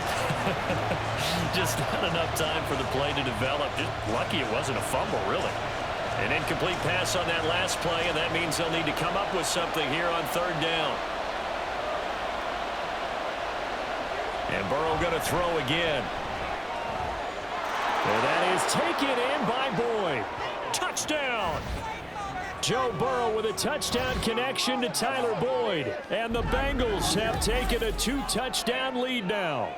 Just not enough time for the play to develop. Just lucky it wasn't a fumble, really. An incomplete pass on that last play, and that means they'll need to come up with something here on third down. And Burrow going to throw again. And that is taken in by Boyd. Touchdown! Joe Burrow with a touchdown connection to Tyler Boyd. And the Bengals have taken a 2-touchdown lead now.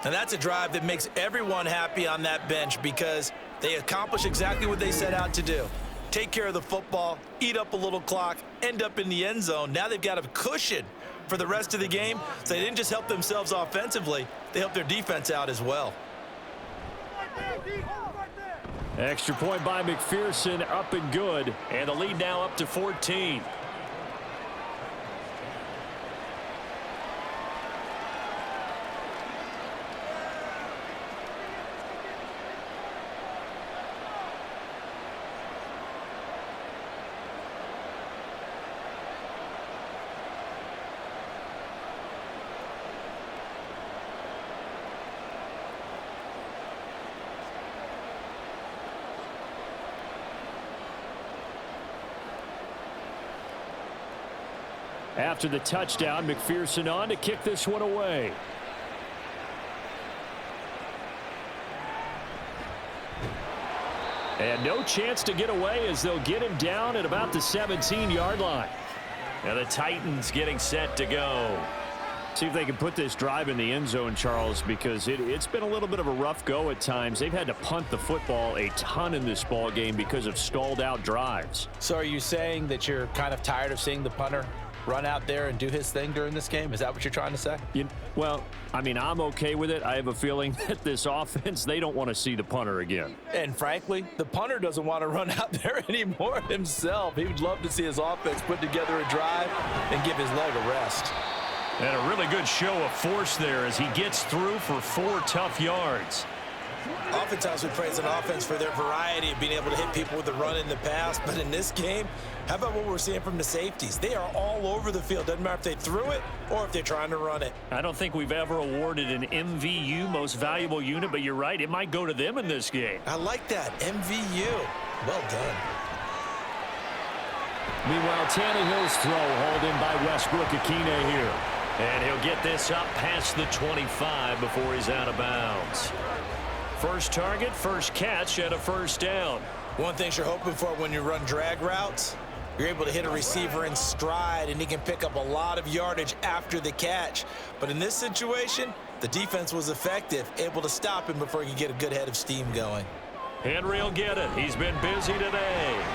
And that's a drive that makes everyone happy on that bench because they accomplish exactly what they set out to do. Take care of the football, eat up a little clock, end up in the end zone. Now they've got a cushion for the rest of the game. So they didn't just help themselves offensively, they helped their defense out as well. Extra point by McPherson, up and good. And the lead now up to 14. After the touchdown, McPherson on to kick this one away. And no chance to get away as they'll get him down at about the 17-yard line. And the Titans getting set to go. See if they can put this drive in the end zone, Charles, because it's been a little bit of a rough go at times. They've had to punt the football a ton in this ball game because of stalled out drives. So are you saying that you're kind of tired of seeing the punter run out there and do his thing during this game? Is that what you're trying to say? Well, I mean, I'm okay with it. I have a feeling that this offense, they don't want to see the punter again. And frankly, the punter doesn't want to run out there anymore himself. He would love to see his offense put together a drive and give his leg a rest. And a really good show of force there as he gets through for 4 tough yards. Oftentimes we praise an offense for their variety of being able to hit people with the run in the pass, but in this game, how about what we're seeing from the safeties? They are all over the field. Doesn't matter if they threw it or if they're trying to run it. I don't think we've ever awarded an MVU, most valuable unit, but you're right, it might go to them in this game. I like that, MVU. Well done. Meanwhile, Tannehill's throw hauled in by Westbrook Akine here. And he'll get this up past the 25 before he's out of bounds. First target, first catch, and a first down. One thing you're hoping for when you run drag routes, you're able to hit a receiver in stride, and he can pick up a lot of yardage after the catch. But in this situation, the defense was effective, able to stop him before he could get a good head of steam going. Henry will get it. He's been busy today.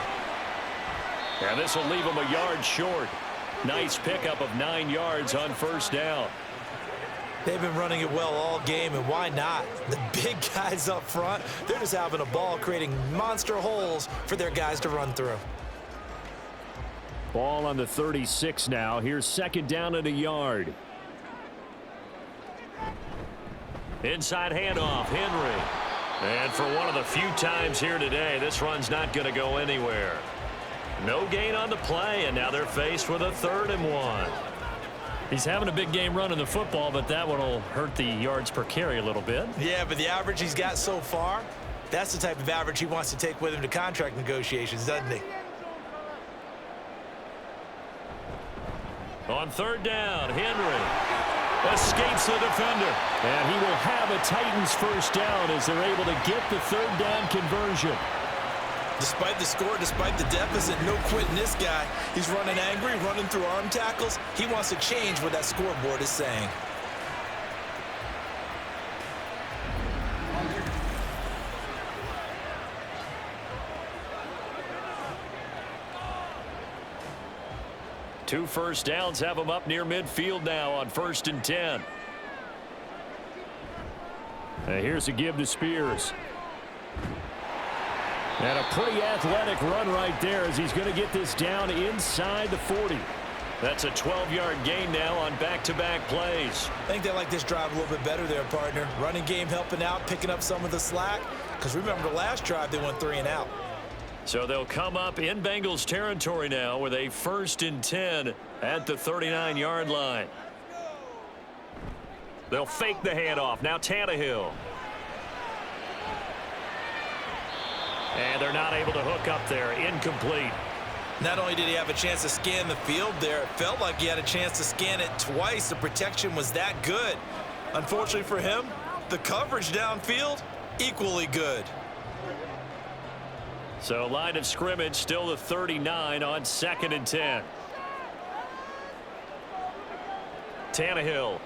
And this will leave him a yard short. Nice pickup of 9 yards on first down. They've been running it well all game, and why not? The big guys up front, they're just having a ball, creating monster holes for their guys to run through. Ball on the 36 now. Here's second down and a yard. Inside handoff, Henry. And for one of the few times here today, this run's not going to go anywhere. No gain on the play, and now they're faced with a 3rd and 1. He's having a big game running the football, but that one will hurt the yards per carry a little bit. Yeah, but the average he's got so far, that's the type of average he wants to take with him to contract negotiations, doesn't he? On 3rd down, Henry escapes the defender. And he will have a Titans first down as they're able to get the 3rd down conversion. Despite the score, despite the deficit, no quitting this guy. He's running angry, running through arm tackles. He wants to change what that scoreboard is saying. Two first downs have him up near midfield now on 1st and 10. Here's a give to Spears. And a pretty athletic run right there as he's going to get this down inside the 40. That's a 12-yard gain now on back-to-back plays. I think they like this drive a little bit better there, partner. Running game helping out, picking up some of the slack. Because remember, the last drive, they went 3 and out. So they'll come up in Bengals territory now with a 1st and 10 at the 39-yard line. They'll fake the handoff. Now Tannehill. And they're not able to hook up there. Incomplete. Not only did he have a chance to scan the field there, it felt like he had a chance to scan it twice. The protection was that good. Unfortunately for him, the coverage downfield, equally good. So line of scrimmage still the 39 on 2nd and 10. Tannehill.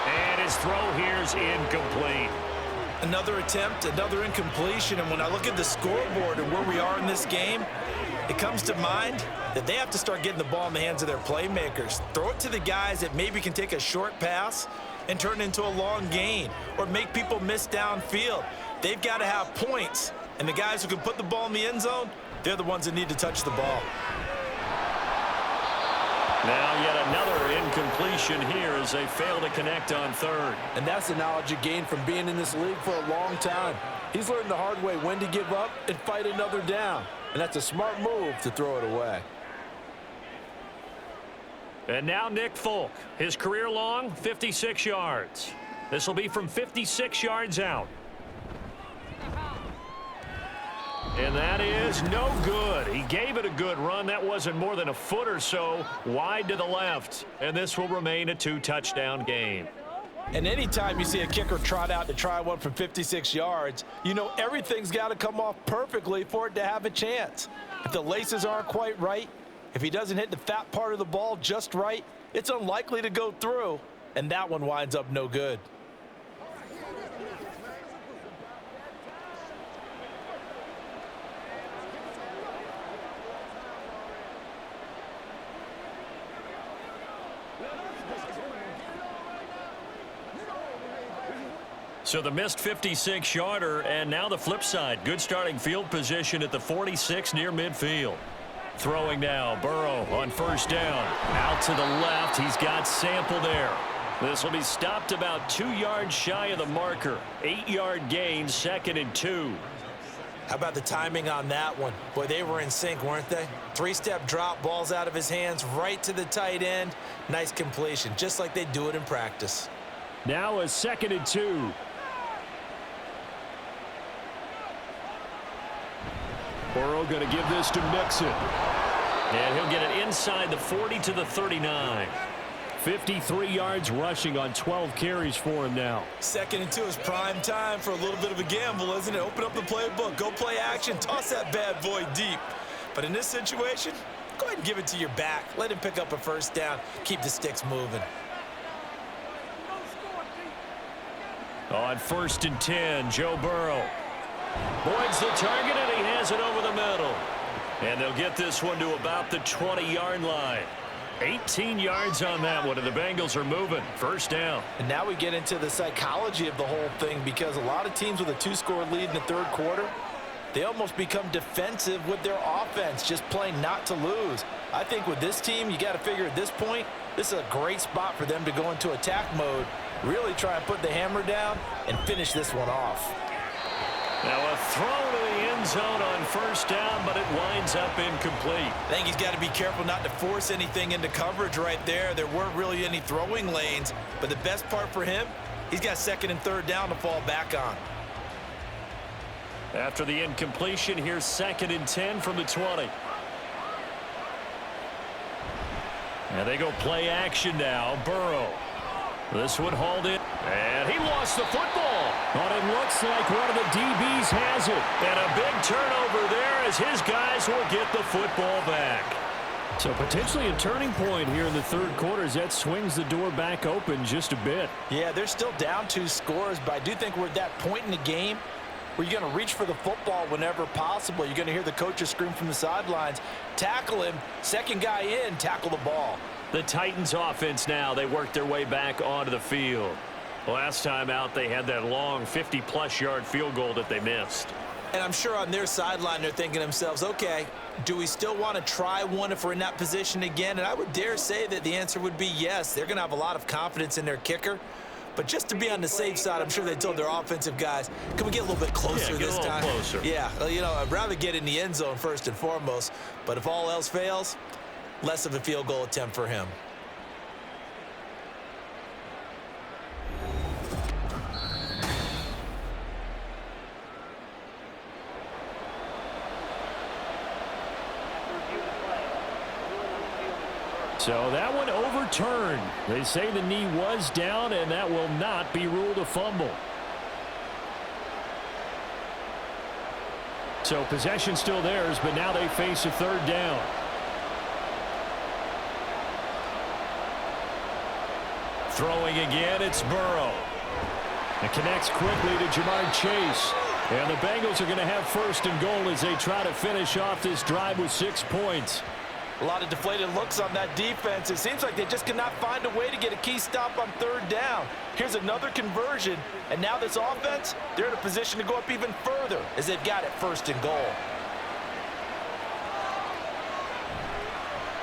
And his throw here's incomplete. Another attempt, another incompletion, and when I look at the scoreboard and where we are in this game, it comes to mind that they have to start getting the ball in the hands of their playmakers. Throw it to the guys that maybe can take a short pass and turn it into a long gain or make people miss downfield. They've got to have points, and the guys who can put the ball in the end zone, they're the ones that need to touch the ball. Now yet another incompletion here as they fail to connect on 3rd. And that's the knowledge you gain from being in this league for a long time. He's learned the hard way when to give up and fight another down. And that's a smart move to throw it away. And now Nick Folk. His career long, 56 yards. This will be from 56 yards out. And that is no good. He gave it a good run. That wasn't more than a foot or so wide to the left. And this will remain a 2-touchdown game. And anytime you see a kicker trot out to try one from 56 yards, you know everything's got to come off perfectly for it to have a chance. If the laces aren't quite right, if he doesn't hit the fat part of the ball just right, it's unlikely to go through. And that one winds up no good. So the missed 56-yarder, and now the flip side. Good starting field position at the 46 near midfield. Throwing now, Burrow on first down. Out to the left, he's got Sample there. This will be stopped about 2 yards shy of the marker. 8-yard gain, 2nd and 2. How about the timing on that one? Boy, they were in sync, weren't they? 3-step drop, balls out of his hands, right to the tight end. Nice completion, just like they do it in practice. Now a 2nd and 2. Burrow going to give this to Mixon. And he'll get it inside the 40 to the 39. 53 yards rushing on 12 carries for him now. 2nd and 2 is prime time for a little bit of a gamble, isn't it? Open up the playbook, go play action, toss that bad boy deep. But in this situation, go ahead and give it to your back. Let him pick up a first down. Keep the sticks moving. On 1st and 10, Joe Burrow. Boyd's the target, and he has it over the middle. And they'll get this one to about the 20-yard line. 18 yards on that one, and the Bengals are moving. First down. And now we get into the psychology of the whole thing, because a lot of teams with a 2-score lead in the 3rd quarter, they almost become defensive with their offense, just playing not to lose. I think with this team, you got to figure at this point, this is a great spot for them to go into attack mode, really try and put the hammer down and finish this one off. Now a throw to the end zone on first down, but it winds up incomplete. I think he's got to be careful not to force anything into coverage right there. There weren't really any throwing lanes, but the best part for him, he's got 2nd and 3rd down to fall back on. After the incompletion, here's 2nd and 10 from the 20. And they go play action now. Burrow. This one hauled in, and he lost the football. But it looks like one of the DBs has it. And a big turnover there as his guys will get the football back. So potentially a turning point here in the 3rd quarter as that swings the door back open just a bit. Yeah, they're still down 2 scores, but I do think we're at that point in the game where you're going to reach for the football whenever possible. You're going to hear the coaches scream from the sidelines, tackle him, 2nd guy in, tackle the ball. The Titans offense now, they work their way back onto the field. Last time out, they had that long 50-plus yard field goal that they missed. And I'm sure on their sideline, they're thinking to themselves, okay, do we still want to try one if we're in that position again? And I would dare say that the answer would be yes. They're going to have a lot of confidence in their kicker. But just to be on the safe side, I'm sure they told their offensive guys, can we get a little bit closer this time? Closer. Yeah, you know, I'd rather get in the end zone first and foremost. But if all else fails, less of a field goal attempt for him. So that one overturned. They say the knee was down, and that will not be ruled a fumble. So possession still theirs, but now they face a 3rd down. Throwing again, it's Burrow. It connects quickly to Jamar Chase. And the Bengals are going to have 1st and goal as they try to finish off this drive with 6 points. A lot of deflated looks on that defense. It seems like they just cannot find a way to get a key stop on 3rd down. Here's another conversion, and now this offense, they're in a position to go up even further as they've got it 1st and goal.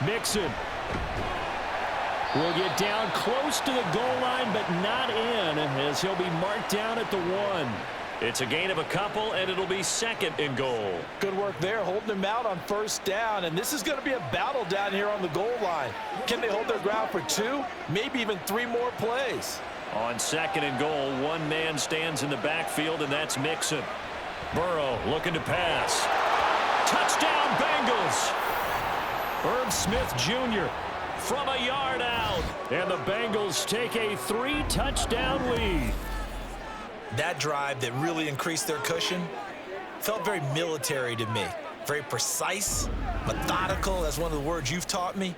Mixon will get down close to the goal line, but not in, as he'll be marked down at the 1. It's a gain of a couple, and it'll be 2nd and goal. Good work there, holding them out on 1st down, and this is going to be a battle down here on the goal line. Can they hold their ground for 2, maybe even 3 more plays? On 2nd and goal, one man stands in the backfield, and that's Mixon. Burrow looking to pass. Touchdown, Bengals. Irv Smith Jr. from a yard out. And the Bengals take a 3-touchdown lead. That drive that really increased their cushion felt very military to me. Very precise, methodical. That's one of the words you've taught me.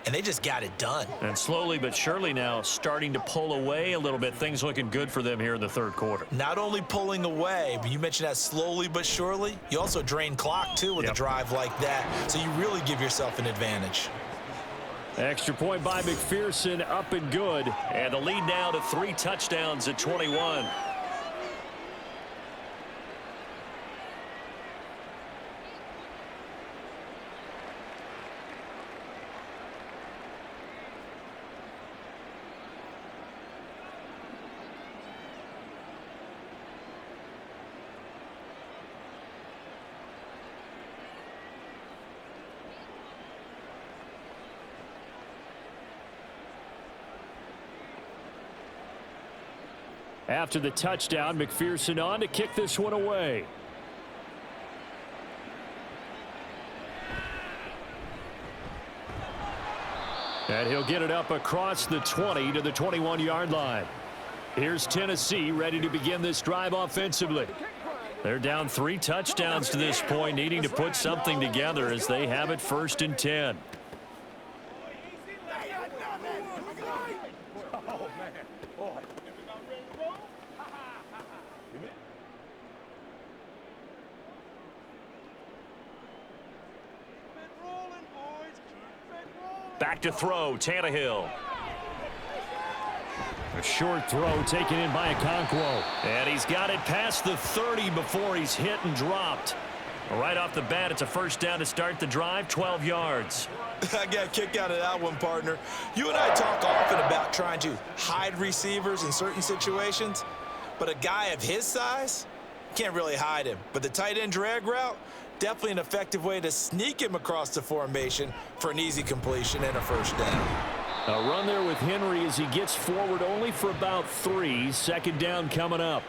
And they just got it done. And slowly but surely now starting to pull away a little bit. Things looking good for them here in the third quarter. Not only pulling away, but you mentioned that slowly but surely. You also drain clock, too, with a drive like that. So you really give yourself an advantage. Extra point by McPherson, up and good. And the lead now to 3 touchdowns at 21. After the touchdown, McPherson on to kick this one away. And he'll get it up across the 20 to the 21-yard line. Here's Tennessee ready to begin this drive offensively. They're down 3 touchdowns to this point, needing to put something together as they have it 1st and 10. Back to throw, Tannehill. A short throw taken in by Okonkwo. And he's got it past the 30 before he's hit and dropped. Right off the bat, it's a first down to start the drive, 12 yards. I got a kick out of that one, partner. You and I talk often about trying to hide receivers in certain situations, but a guy of his size, can't really hide him. But the tight end drag route, definitely an effective way to sneak him across the formation for an easy completion and a first down. A run there with Henry as he gets forward only for about 3. 2nd down coming up.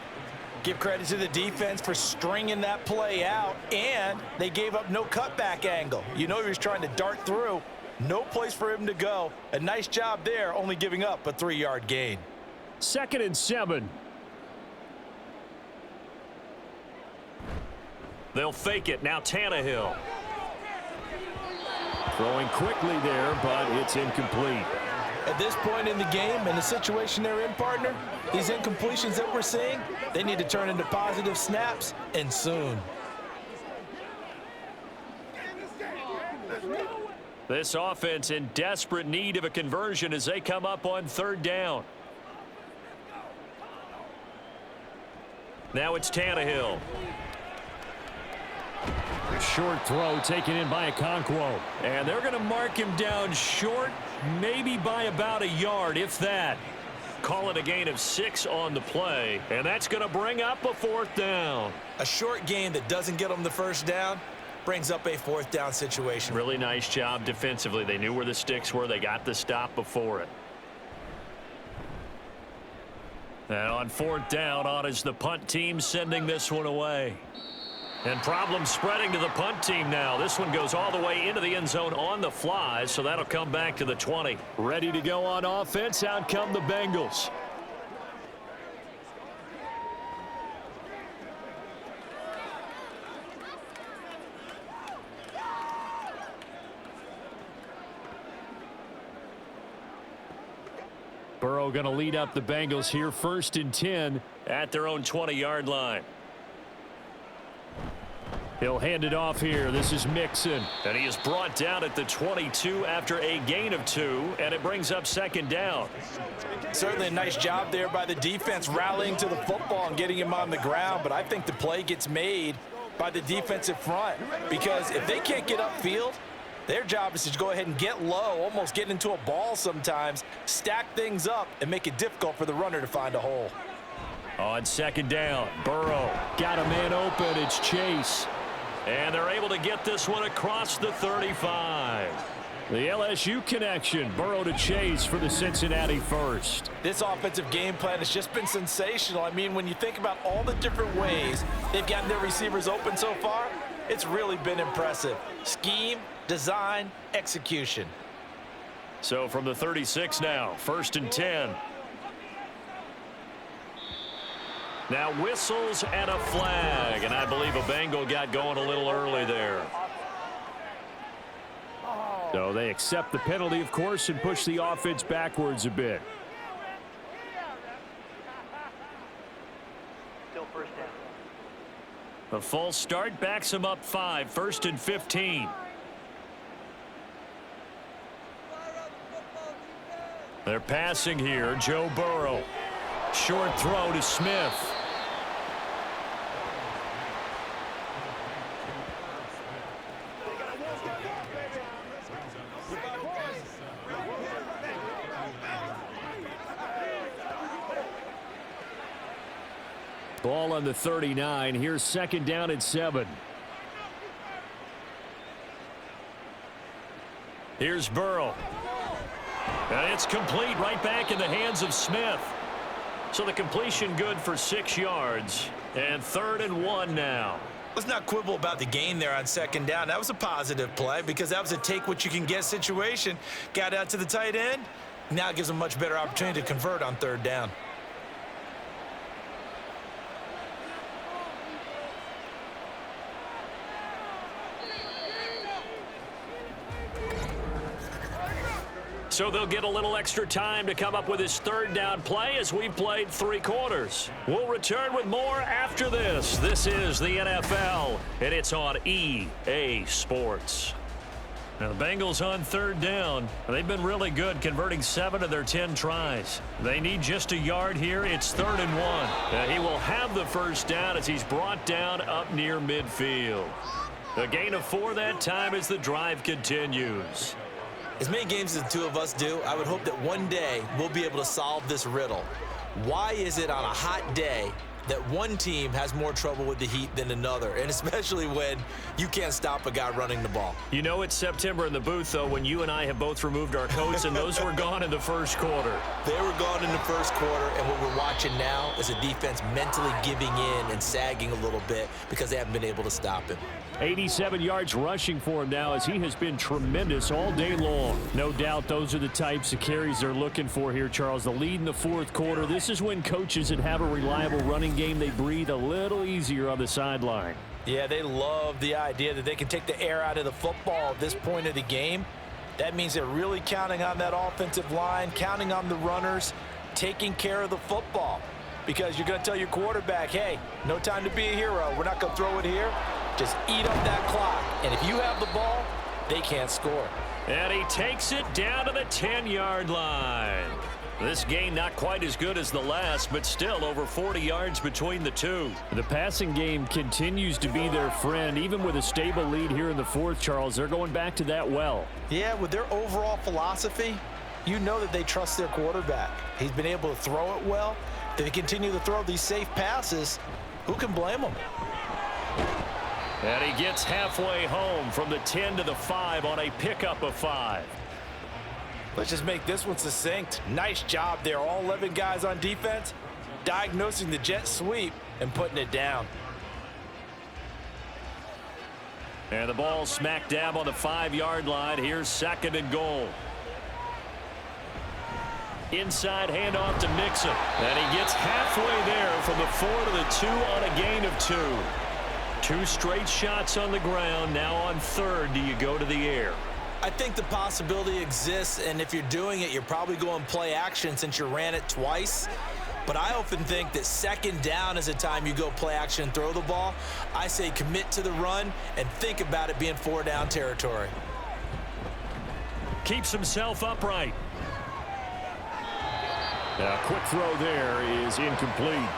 Give credit to the defense for stringing that play out, and they gave up no cutback angle. You know he was trying to dart through. No place for him to go. A nice job there, only giving up a 3-yard gain. 2nd and 7. They'll fake it. Now Tannehill. Throwing quickly there, but it's incomplete. At this point in the game and the situation they're in, partner, these incompletions that we're seeing, they need to turn into positive snaps, and soon. This offense in desperate need of a conversion as they come up on 3rd down. Now it's Tannehill. A short throw taken in by Okonkwo. And they're going to mark him down short, maybe by about a yard, if that. Call it a gain of 6 on the play, and that's going to bring up a 4th down. A short gain that doesn't get them the first down brings up a 4th down situation. Really nice job defensively. They knew where the sticks were. They got the stop before it. And on 4th down, on is the punt team sending this one away. And problems spreading to the punt team now. This one goes all the way into the end zone on the fly, so that'll come back to the 20. Ready to go on offense. Out come the Bengals. Burrow going to lead up the Bengals here, 1st and 10 at their own 20-yard line. He'll hand it off here. This is Mixon. And he is brought down at the 22 after a gain of 2, and it brings up 2nd down. Certainly a nice job there by the defense rallying to the football and getting him on the ground, but I think the play gets made by the defensive front because if they can't get upfield, their job is to go ahead and get low, almost get into a ball sometimes, stack things up, and make it difficult for the runner to find a hole. On 2nd down, Burrow got a man open. It's Chase. And they're able to get this one across the 35. The LSU connection. Burrow to Chase for the Cincinnati first. This offensive game plan has just been sensational. I mean, when you think about all the different ways they've gotten their receivers open so far, it's really been impressive. Scheme, design, execution. So from the 36 now, 1st and 10. Now whistles and a flag, and I believe a Bengal got going a little early there. So they accept the penalty, of course, and push the offense backwards a bit. A false start backs him up 5, 1st and 15. They're passing here. Joe Burrow. Short throw to Smith. Ball on the 39. Here's 2nd down and 7. Here's Burrow. And it's complete right back in the hands of Smith. So the completion good for 6 yards. And 3rd and 1 now. Let's not quibble about the gain there on 2nd down. That was a positive play because that was a take-what-you-can-get situation. Got out to the tight end. Now it gives them a much better opportunity to convert on 3rd down. So they'll get a little extra time to come up with his 3rd down play as we've played 3 quarters. We'll return with more after this. This is the NFL, and it's on EA Sports. Now the Bengals on 3rd down. They've been really good, converting 7 of their 10 tries. They need just a yard here. It's 3rd and 1. He will have the 1st down as he's brought down up near midfield. A gain of 4 that time as the drive continues. As many games as the two of us do, I would hope that one day we'll be able to solve this riddle. Why is it on a hot day that one team has more trouble with the heat than another, and especially when you can't stop a guy running the ball? You know it's September in the booth, though, when you and I have both removed our coats, and those were gone in the 1st quarter. They were gone in the 1st quarter, and what we're watching now is a defense mentally giving in and sagging a little bit because they haven't been able to stop him. 87 yards rushing for him now as he has been tremendous all day long. No doubt those are the types of carries they're looking for here, Charles. The lead in the 4th quarter. This is when coaches that have a reliable running game, they breathe a little easier on the sideline. Yeah, they love the idea that they can take the air out of the football at this point of the game. That means they're really counting on that offensive line, counting on the runners, taking care of the football. Because you're going to tell your quarterback, hey, no time to be a hero. We're not going to throw it here. Just eat up that clock. And if you have the ball, they can't score. And he takes it down to the 10-yard line. This game not quite as good as the last, but still over 40 yards between the two. The passing game continues to be their friend. Even with a stable lead here in the 4th, Charles, they're going back to that well. Yeah, with their overall philosophy, you know that they trust their quarterback. He's been able to throw it well. They continue to throw these safe passes. Who can blame them? And he gets halfway home from the 10 to the 5 on a pickup of 5. Let's just make this one succinct. Nice job there. All 11 guys on defense diagnosing the jet sweep and putting it down. And the ball smack dab on the 5-yard line. Here's 2nd and goal. Inside handoff to Mixon. And he gets halfway there from the 4 to the 2 on a gain of 2. 2 straight shots on the ground. Now on 3rd, do you go to the air? I think the possibility exists, and if you're doing it, you're probably going play action since you ran it twice. But I often think that 2nd down is a time you go play action and throw the ball. I say commit to the run and think about it being 4-down territory. Keeps himself upright. A quick throw there is incomplete.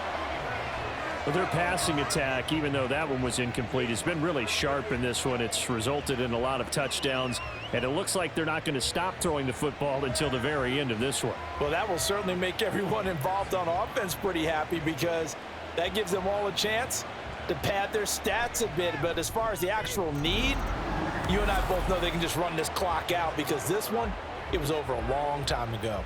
But their passing attack, even though that one was incomplete, has been really sharp in this one. It's resulted in a lot of touchdowns, and it looks like they're not going to stop throwing the football until the very end of this one. Well, that will certainly make everyone involved on offense pretty happy because that gives them all a chance to pad their stats a bit. But as far as the actual need, You and I both know they can just run this clock out because this one, it was over a long time ago.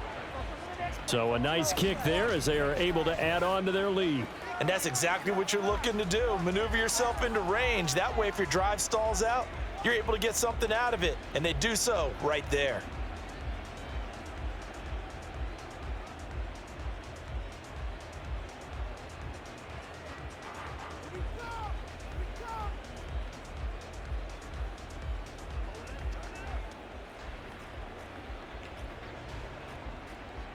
So a nice kick there as they are able to add on to their lead. And that's exactly what you're looking to do. Maneuver yourself into range. That way, if your drive stalls out, you're able to get something out of it. And they do so right there.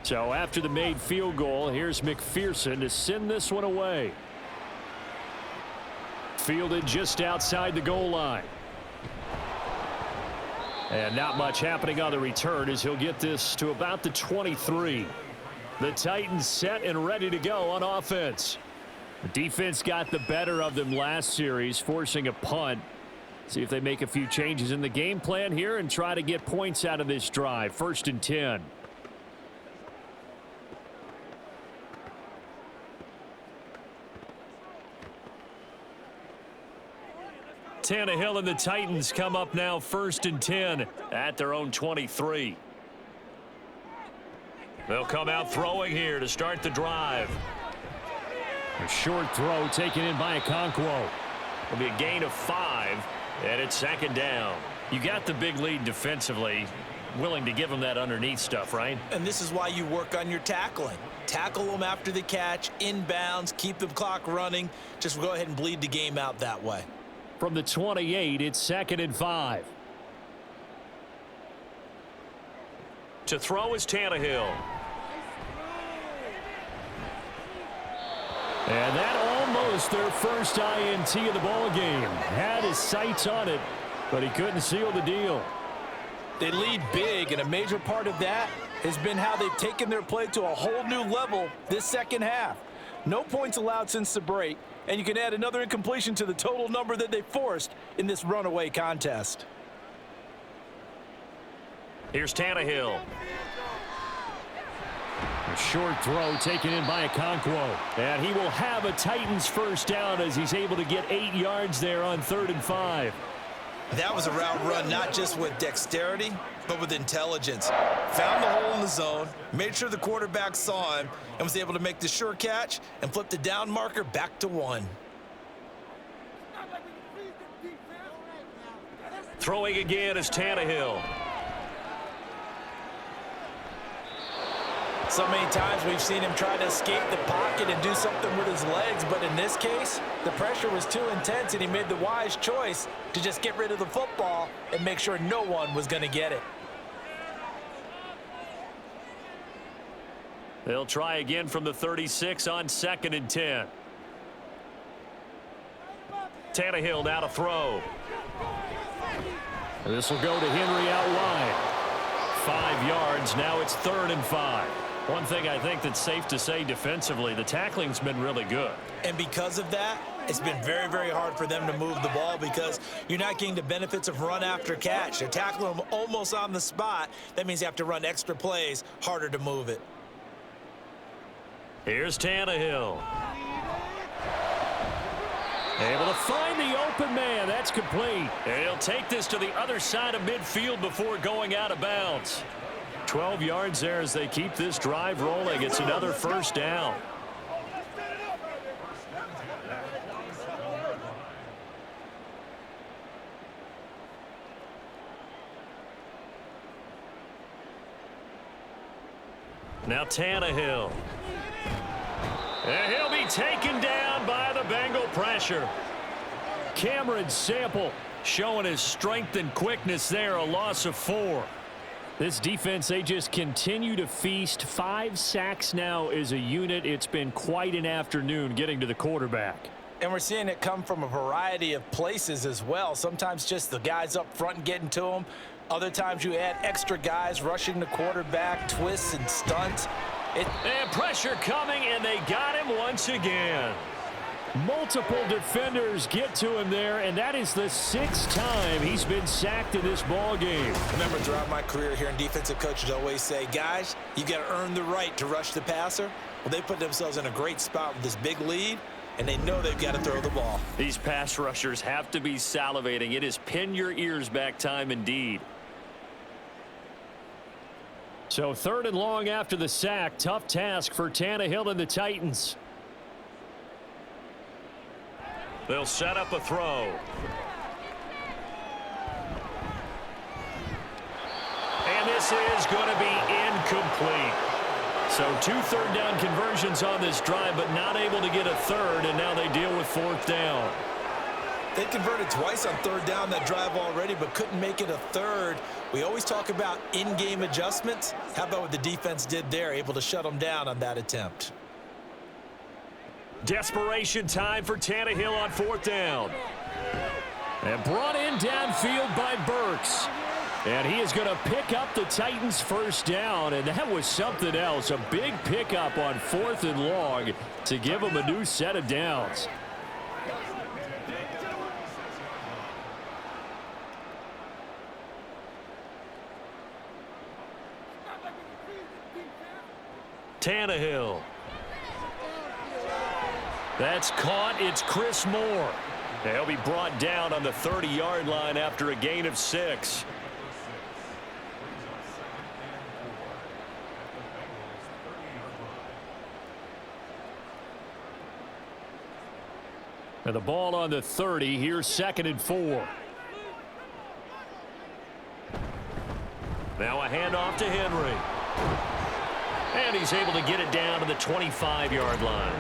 So after the made field goal, here's McPherson to send this one away. Fielded just outside the goal line. And not much happening on the return as he'll get this to about the 23. The Titans set and ready to go on offense. The defense got the better of them last series, forcing a punt. See if they make a few changes in the game plan here and try to get points out of this drive. 1st and 10. Tannehill and the Titans come up now 1st and 10 at their own 23. They'll come out throwing here to start the drive. A short throw taken in by Okonkwo. It'll be a gain of 5, and it's 2nd down. You got the big lead defensively. Willing to give them that underneath stuff, right? And this is why you work on your tackling. Tackle them after the catch, inbounds, keep the clock running. Just go ahead and bleed the game out that way. From the 28, it's 2nd and 5. To throw is Tannehill. And that almost their first INT of the ball game. Had his sights on it, but he couldn't seal the deal. They lead big, and a major part of that has been how they've taken their play to a whole new level this second half. No points allowed since the break, and you can add another incompletion to the total number that they forced in this runaway contest. Here's Tannehill. A short throw taken in by Okonkwo. And he will have a Titans first down as he's able to get 8 yards there on 3rd and 5. That was a route run not just with dexterity, but with intelligence. Found the hole in the zone, made sure the quarterback saw him, and was able to make the sure catch and flip the down marker back to 1. Throwing again is Tannehill. So many times we've seen him try to escape the pocket and do something with his legs, but in this case, the pressure was too intense and he made the wise choice to just get rid of the football and make sure no one was going to get it. They'll try again from the 36 on 2nd and 10. Tannehill now to throw. This will go to Henry out wide. 5 yards. Now it's 3rd and 5. One thing I think that's safe to say defensively, the tackling's been really good. And because of that, it's been very, very hard for them to move the ball because you're not getting the benefits of run after catch. They're tackling them almost on the spot. That means you have to run extra plays, harder to move it. Here's Tannehill. Able to find the open man. That's complete. And he'll take this to the other side of midfield before going out of bounds. 12 yards there as they keep this drive rolling. It's another first down. Now Tannehill. And he'll be taken down by the Bengal pressure. Cameron Sample showing his strength and quickness there. A loss of 4. This defense, they just continue to feast. 5 sacks now as a unit. It's been quite an afternoon getting to the quarterback. And we're seeing it come from a variety of places as well. Sometimes just the guys up front and getting to them. Other times you add extra guys rushing the quarterback, twists and stunts. And pressure coming, and they got him once again. Multiple defenders get to him there, and that is the 6th time he's been sacked in this ball game. I remember throughout my career here in defensive coaches always say, guys, you got to earn the right to rush the passer. Well, they put themselves in a great spot with this big lead, and they know they've got to throw the ball. These pass rushers have to be salivating. It is pin your ears back time indeed. So 3rd and long after the sack. Tough task for Tannehill and the Titans. They'll set up a throw. And this is going to be incomplete. So 2 third-down conversions on this drive, but not able to get a third, and now they deal with 4th down. They converted twice on 3rd down that drive already, but couldn't make it a 3rd. We always talk about in-game adjustments. How about what the defense did there, able to shut them down on that attempt? Desperation time for Tannehill on 4th down. And brought in downfield by Burks. And he is going to pick up the Titans' 1st down, and that was something else. A big pickup on 4th and long to give them a new set of downs. Tannehill. That's caught. It's Chris Moore. He'll be brought down on the 30-yard line after a gain of 6. And the ball on the 30. Here's 2nd and 4. Now a handoff to Henry. And he's able to get it down to the 25-yard line.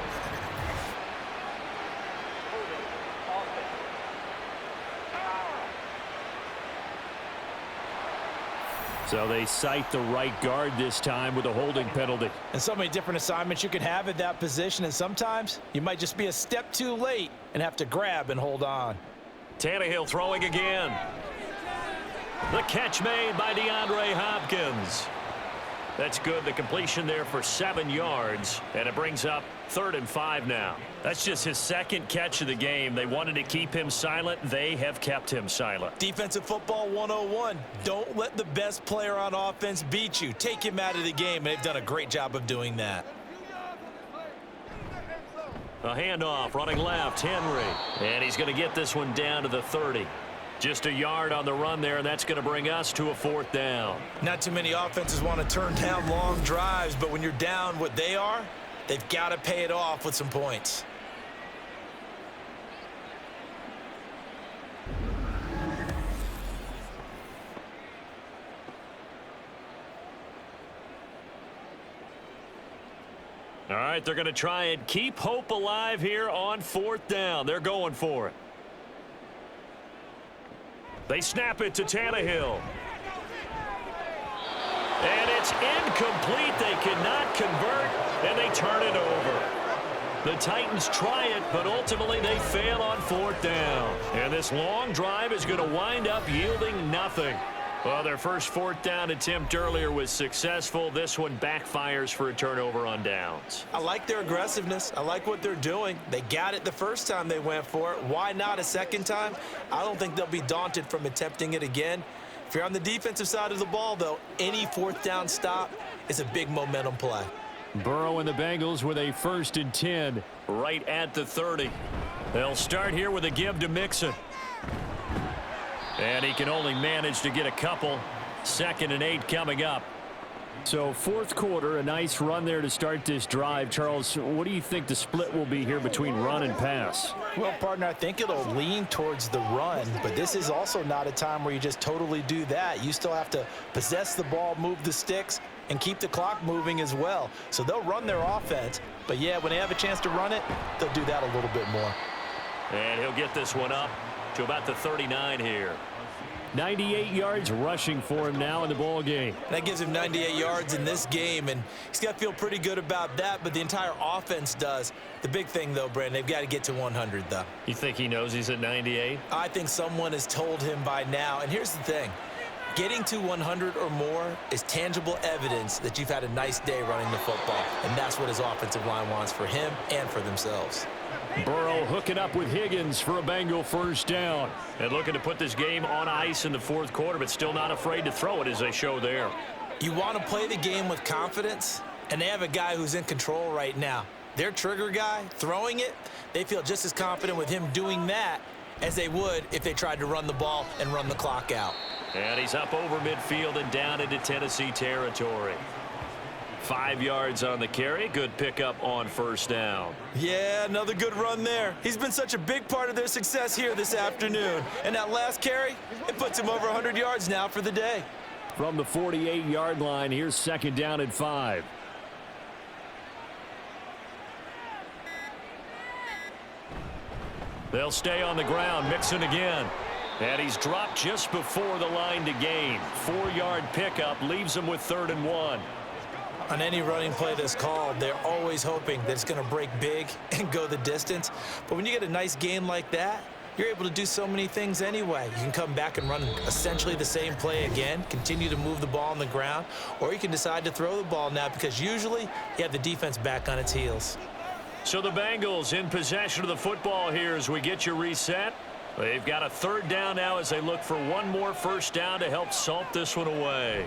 So they cite the right guard this time with a holding penalty. And so many different assignments you can have at that position, and sometimes you might just be a step too late and have to grab and hold on. Tannehill throwing again. The catch made by DeAndre Hopkins. That's good. The completion there for 7 yards, and it brings up 3rd and 5 now. That's just his 2nd catch of the game. They wanted to keep him silent. They have kept him silent. Defensive football 101. Don't let the best player on offense beat you. Take him out of the game, and they've done a great job of doing that. A handoff running left, Henry. And he's going to get this one down to the 30. Just a yard on the run there, and that's going to bring us to a 4th down. Not too many offenses want to turn down long drives, but when you're down what they are, they've got to pay it off with some points. All right, they're going to try and keep hope alive here on 4th down. They're going for it. They snap it to Tannehill. And it's incomplete. They cannot convert, and they turn it over. The Titans try it, but ultimately they fail on 4th down. And this long drive is going to wind up yielding nothing. Well, their first 4th down attempt earlier was successful. This one backfires for a turnover on downs. I like their aggressiveness. I like what they're doing. They got it the first time they went for it. Why not a second time? I don't think they'll be daunted from attempting it again. If you're on the defensive side of the ball, though, any 4th down stop is a big momentum play. Burrow and the Bengals with a 1st and 10. Right at the 30. They'll start here with a give to Mixon. And he can only manage to get a couple. 2nd and 8 coming up. So 4th quarter, a nice run there to start this drive. Charles, what do you think the split will be here between run and pass? Well, partner, I think it'll lean towards the run, but this is also not a time where you just totally do that. You still have to possess the ball, move the sticks, and keep the clock moving as well. So they'll run their offense, but yeah, when they have a chance to run it, they'll do that a little bit more. And he'll get this one up to about the 39 here. 98 yards rushing for him now in the ball game. That gives him 98 yards in this game, and he's got to feel pretty good about that, but the entire offense does. The big thing, though, Brandon, they've got to get to 100, though. You think he knows he's at 98? I think someone has told him by now, and here's the thing. Getting to 100 or more is tangible evidence that you've had a nice day running the football, and that's what his offensive line wants for him and for themselves. Burrow hooking up with Higgins for a Bengal 1st down. And looking to put this game on ice in the 4th quarter, but still not afraid to throw it as they show there. You want to play the game with confidence, and they have a guy who's in control right now. their trigger guy throwing it, they feel just as confident with him doing that as they would if they tried to run the ball and run the clock out. And he's up over midfield and down into Tennessee territory. 5 yards on the carry. Good pickup on first down. Yeah, another good run there. He's been such a big part of their success here this afternoon. And that last carry, it puts him over 100 yards now for the day. From the 48-yard line, here's second down and 5. They'll stay on the ground. Mixon again. And he's dropped just before the line to gain. 4-yard pickup leaves him with 3rd and 1. On any running play that's called, they're always hoping that it's going to break big and go the distance. But when you get a nice gain like that, you're able to do so many things anyway. You can come back and run essentially the same play again, continue to move the ball on the ground, or you can decide to throw the ball now because usually you have the defense back on its heels. So the Bengals in possession of the football here as we get you reset. They've got a 3rd down now as they look for one more first down to help salt this one away.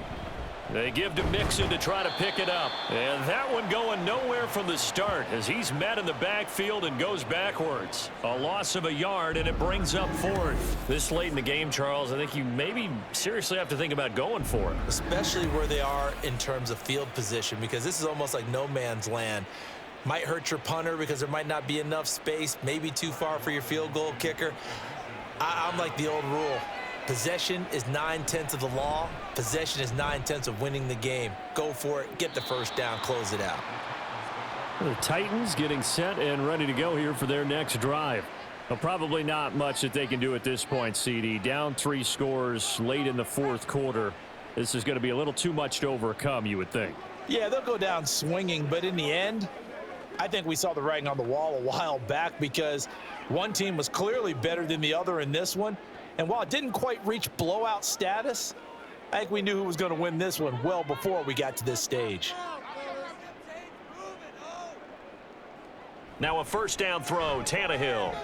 They give to Mixon to try to pick it up. And that one going nowhere from the start as he's met in the backfield and goes backwards. A loss of a yard, and it brings up 4th. This late in the game, Charles, I think you maybe seriously have to think about going for it. Especially where they are in terms of field position, because this is almost like no man's land. Might hurt your punter because there might not be enough space, maybe too far for your field goal kicker. I'm like the old rule. Possession is 9/10 of the law. Possession is 9/10 of winning the game. Go for it. Get the first down. Close it out. The Titans getting set and ready to go here for their next drive. Well, probably not much that they can do at this point, CD. Down 3 scores late in the 4th quarter. This is going to be a little too much to overcome, you would think. Yeah, they'll go down swinging, but in the end, I think we saw the writing on the wall a while back because one team was clearly better than the other in this one. And while it didn't quite reach blowout status, I think we knew who was going to win this one well before we got to this stage. Now a first down throw, Tannehill.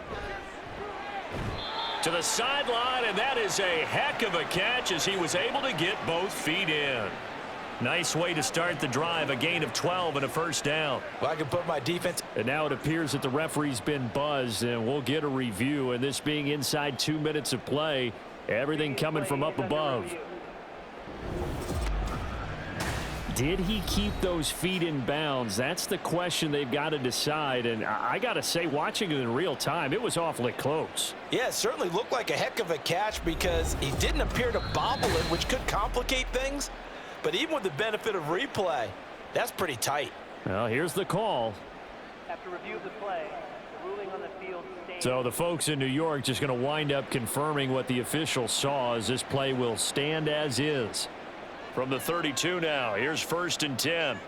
To the sideline, and that is a heck of a catch as he was able to get both feet in. Nice way to start the drive, a gain of 12 and a first down. Well, I can put my defense. And now it appears that the referee's been buzzed, and we'll get a review. And this being inside 2 minutes of play, everything coming from up above. Did he keep those feet in bounds? That's the question they've got to decide. And I got to say, watching it in real time, it was awfully close. Yeah, it certainly looked like a heck of a catch because he didn't appear to bobble it, which could complicate things. But even with the benefit of replay, that's pretty tight. Well, here's the call. After review of the play, the ruling on the field stands. So the folks in New York just going to wind up confirming what the official saw as this play will stand as is. From the 32 now, here's 1st and 10.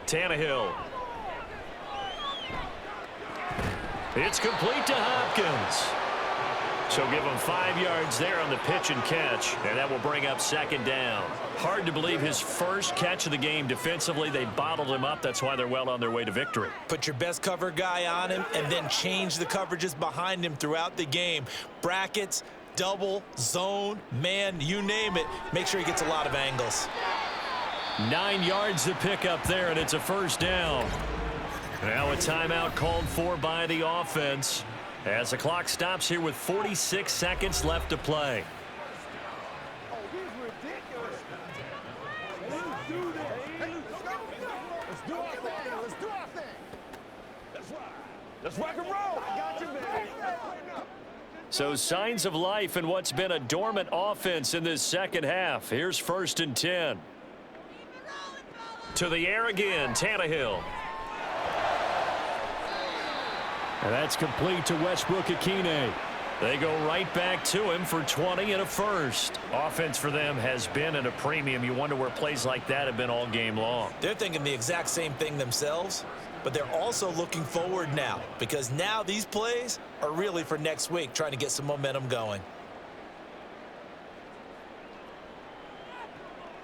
Tannehill. It's complete to Hopkins. So give him 5 yards there on the pitch and catch, and that will bring up 2nd down. Hard to believe his first catch of the game defensively. They bottled him up. That's why they're well on their way to victory. Put your best cover guy on him and then change the coverages behind him throughout the game. Brackets, double, zone, man, you name it. Make sure he gets a lot of angles. 9 yards to pick up there, and it's a first down. Now a timeout called for by the offense as the clock stops here with 46 seconds left to play. Let's rock and roll. I got you, baby. So signs of life in what's been a dormant offense in this second half. Here's 1st and 10. To the air again, Tannehill. And that's complete to Westbrook-Ikhine. They go right back to him for 20 and a first. Offense for them has been at a premium. You wonder where plays like that have been all game long. They're thinking the exact same thing themselves, but they're also looking forward now because now these plays are really for next week, trying to get some momentum going.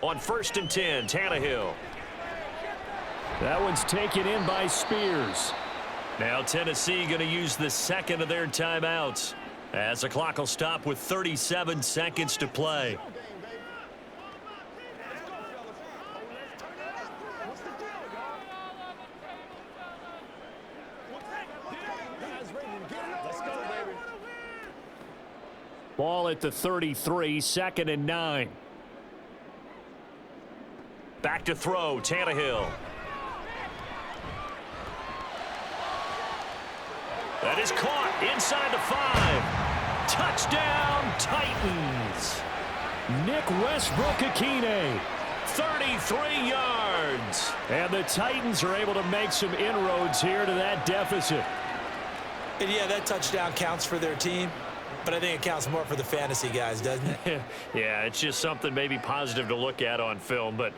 On 1st and 10, Tannehill. That one's taken in by Spears. Now Tennessee going to use the second of their timeouts as the clock will stop with 37 seconds to play. Ball at the 33, 2nd and 9. Back to throw, Tannehill. That is caught inside the 5. Touchdown, Titans. Nick Westbrook-Akine. 33 yards. And the Titans are able to make some inroads here to that deficit. And yeah, that touchdown counts for their team, but I think it counts more for the fantasy guys, doesn't it? Yeah, it's just something maybe positive to look at on film, but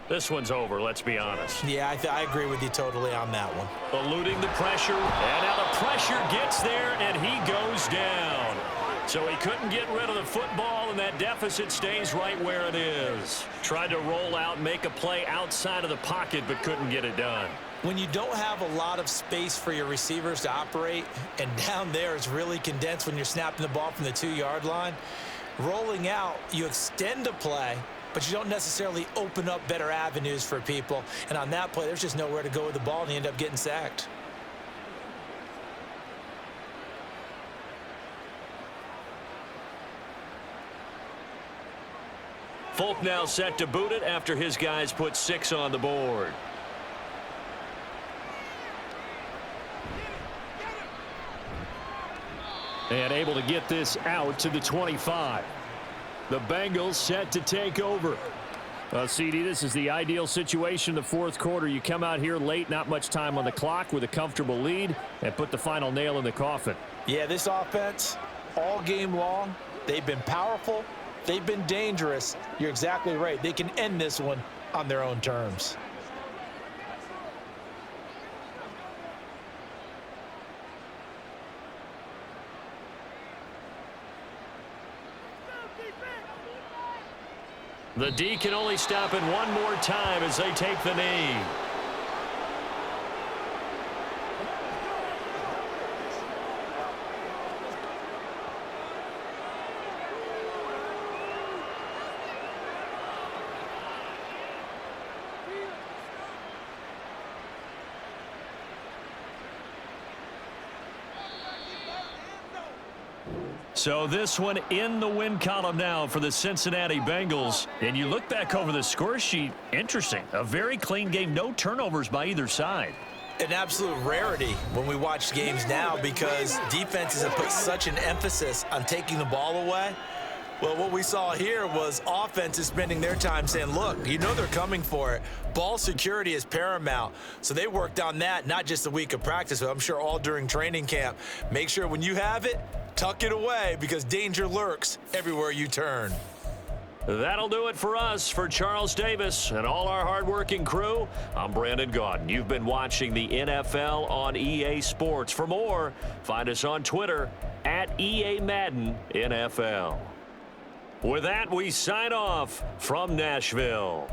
this one's over, let's be honest. Yeah, I agree with you totally on that one. Eluding the pressure, and now the pressure gets there, and he goes down. So he couldn't get rid of the football, and that deficit stays right where it is. Tried to roll out, make a play outside of the pocket, but couldn't get it done. When you don't have a lot of space for your receivers to operate, and down there is really condensed when you're snapping the ball from the 2-yard line, rolling out, you extend a play, but you don't necessarily open up better avenues for people. And on that play, there's just nowhere to go with the ball, and you end up getting sacked. Folk now set to boot it after his guys put 6 on the board. And able to get this out to the 25. The Bengals set to take over. CD, this is the ideal situation in the fourth quarter. You come out here late, not much time on the clock, with a comfortable lead, and put the final nail in the coffin. Yeah, this offense, all game long, they've been powerful. They've been dangerous. You're exactly right. They can end this one on their own terms. The D can only stop it one more time as they take the knee. So this one in the win column now for the Cincinnati Bengals. And you look back over the score sheet, interesting. A very clean game, no turnovers by either side. An absolute rarity when we watch games now because defenses have put such an emphasis on taking the ball away. Well, what we saw here was offenses spending their time saying, look, you know they're coming for it. Ball security is paramount. So they worked on that, not just a week of practice, but I'm sure all during training camp. Make sure when you have it, tuck it away because danger lurks everywhere you turn. That'll do it for us. For Charles Davis and all our hardworking crew, I'm Brandon Gaudin. You've been watching the NFL on EA Sports. For more, find us on Twitter at EA Madden NFL. With that, we sign off from Nashville.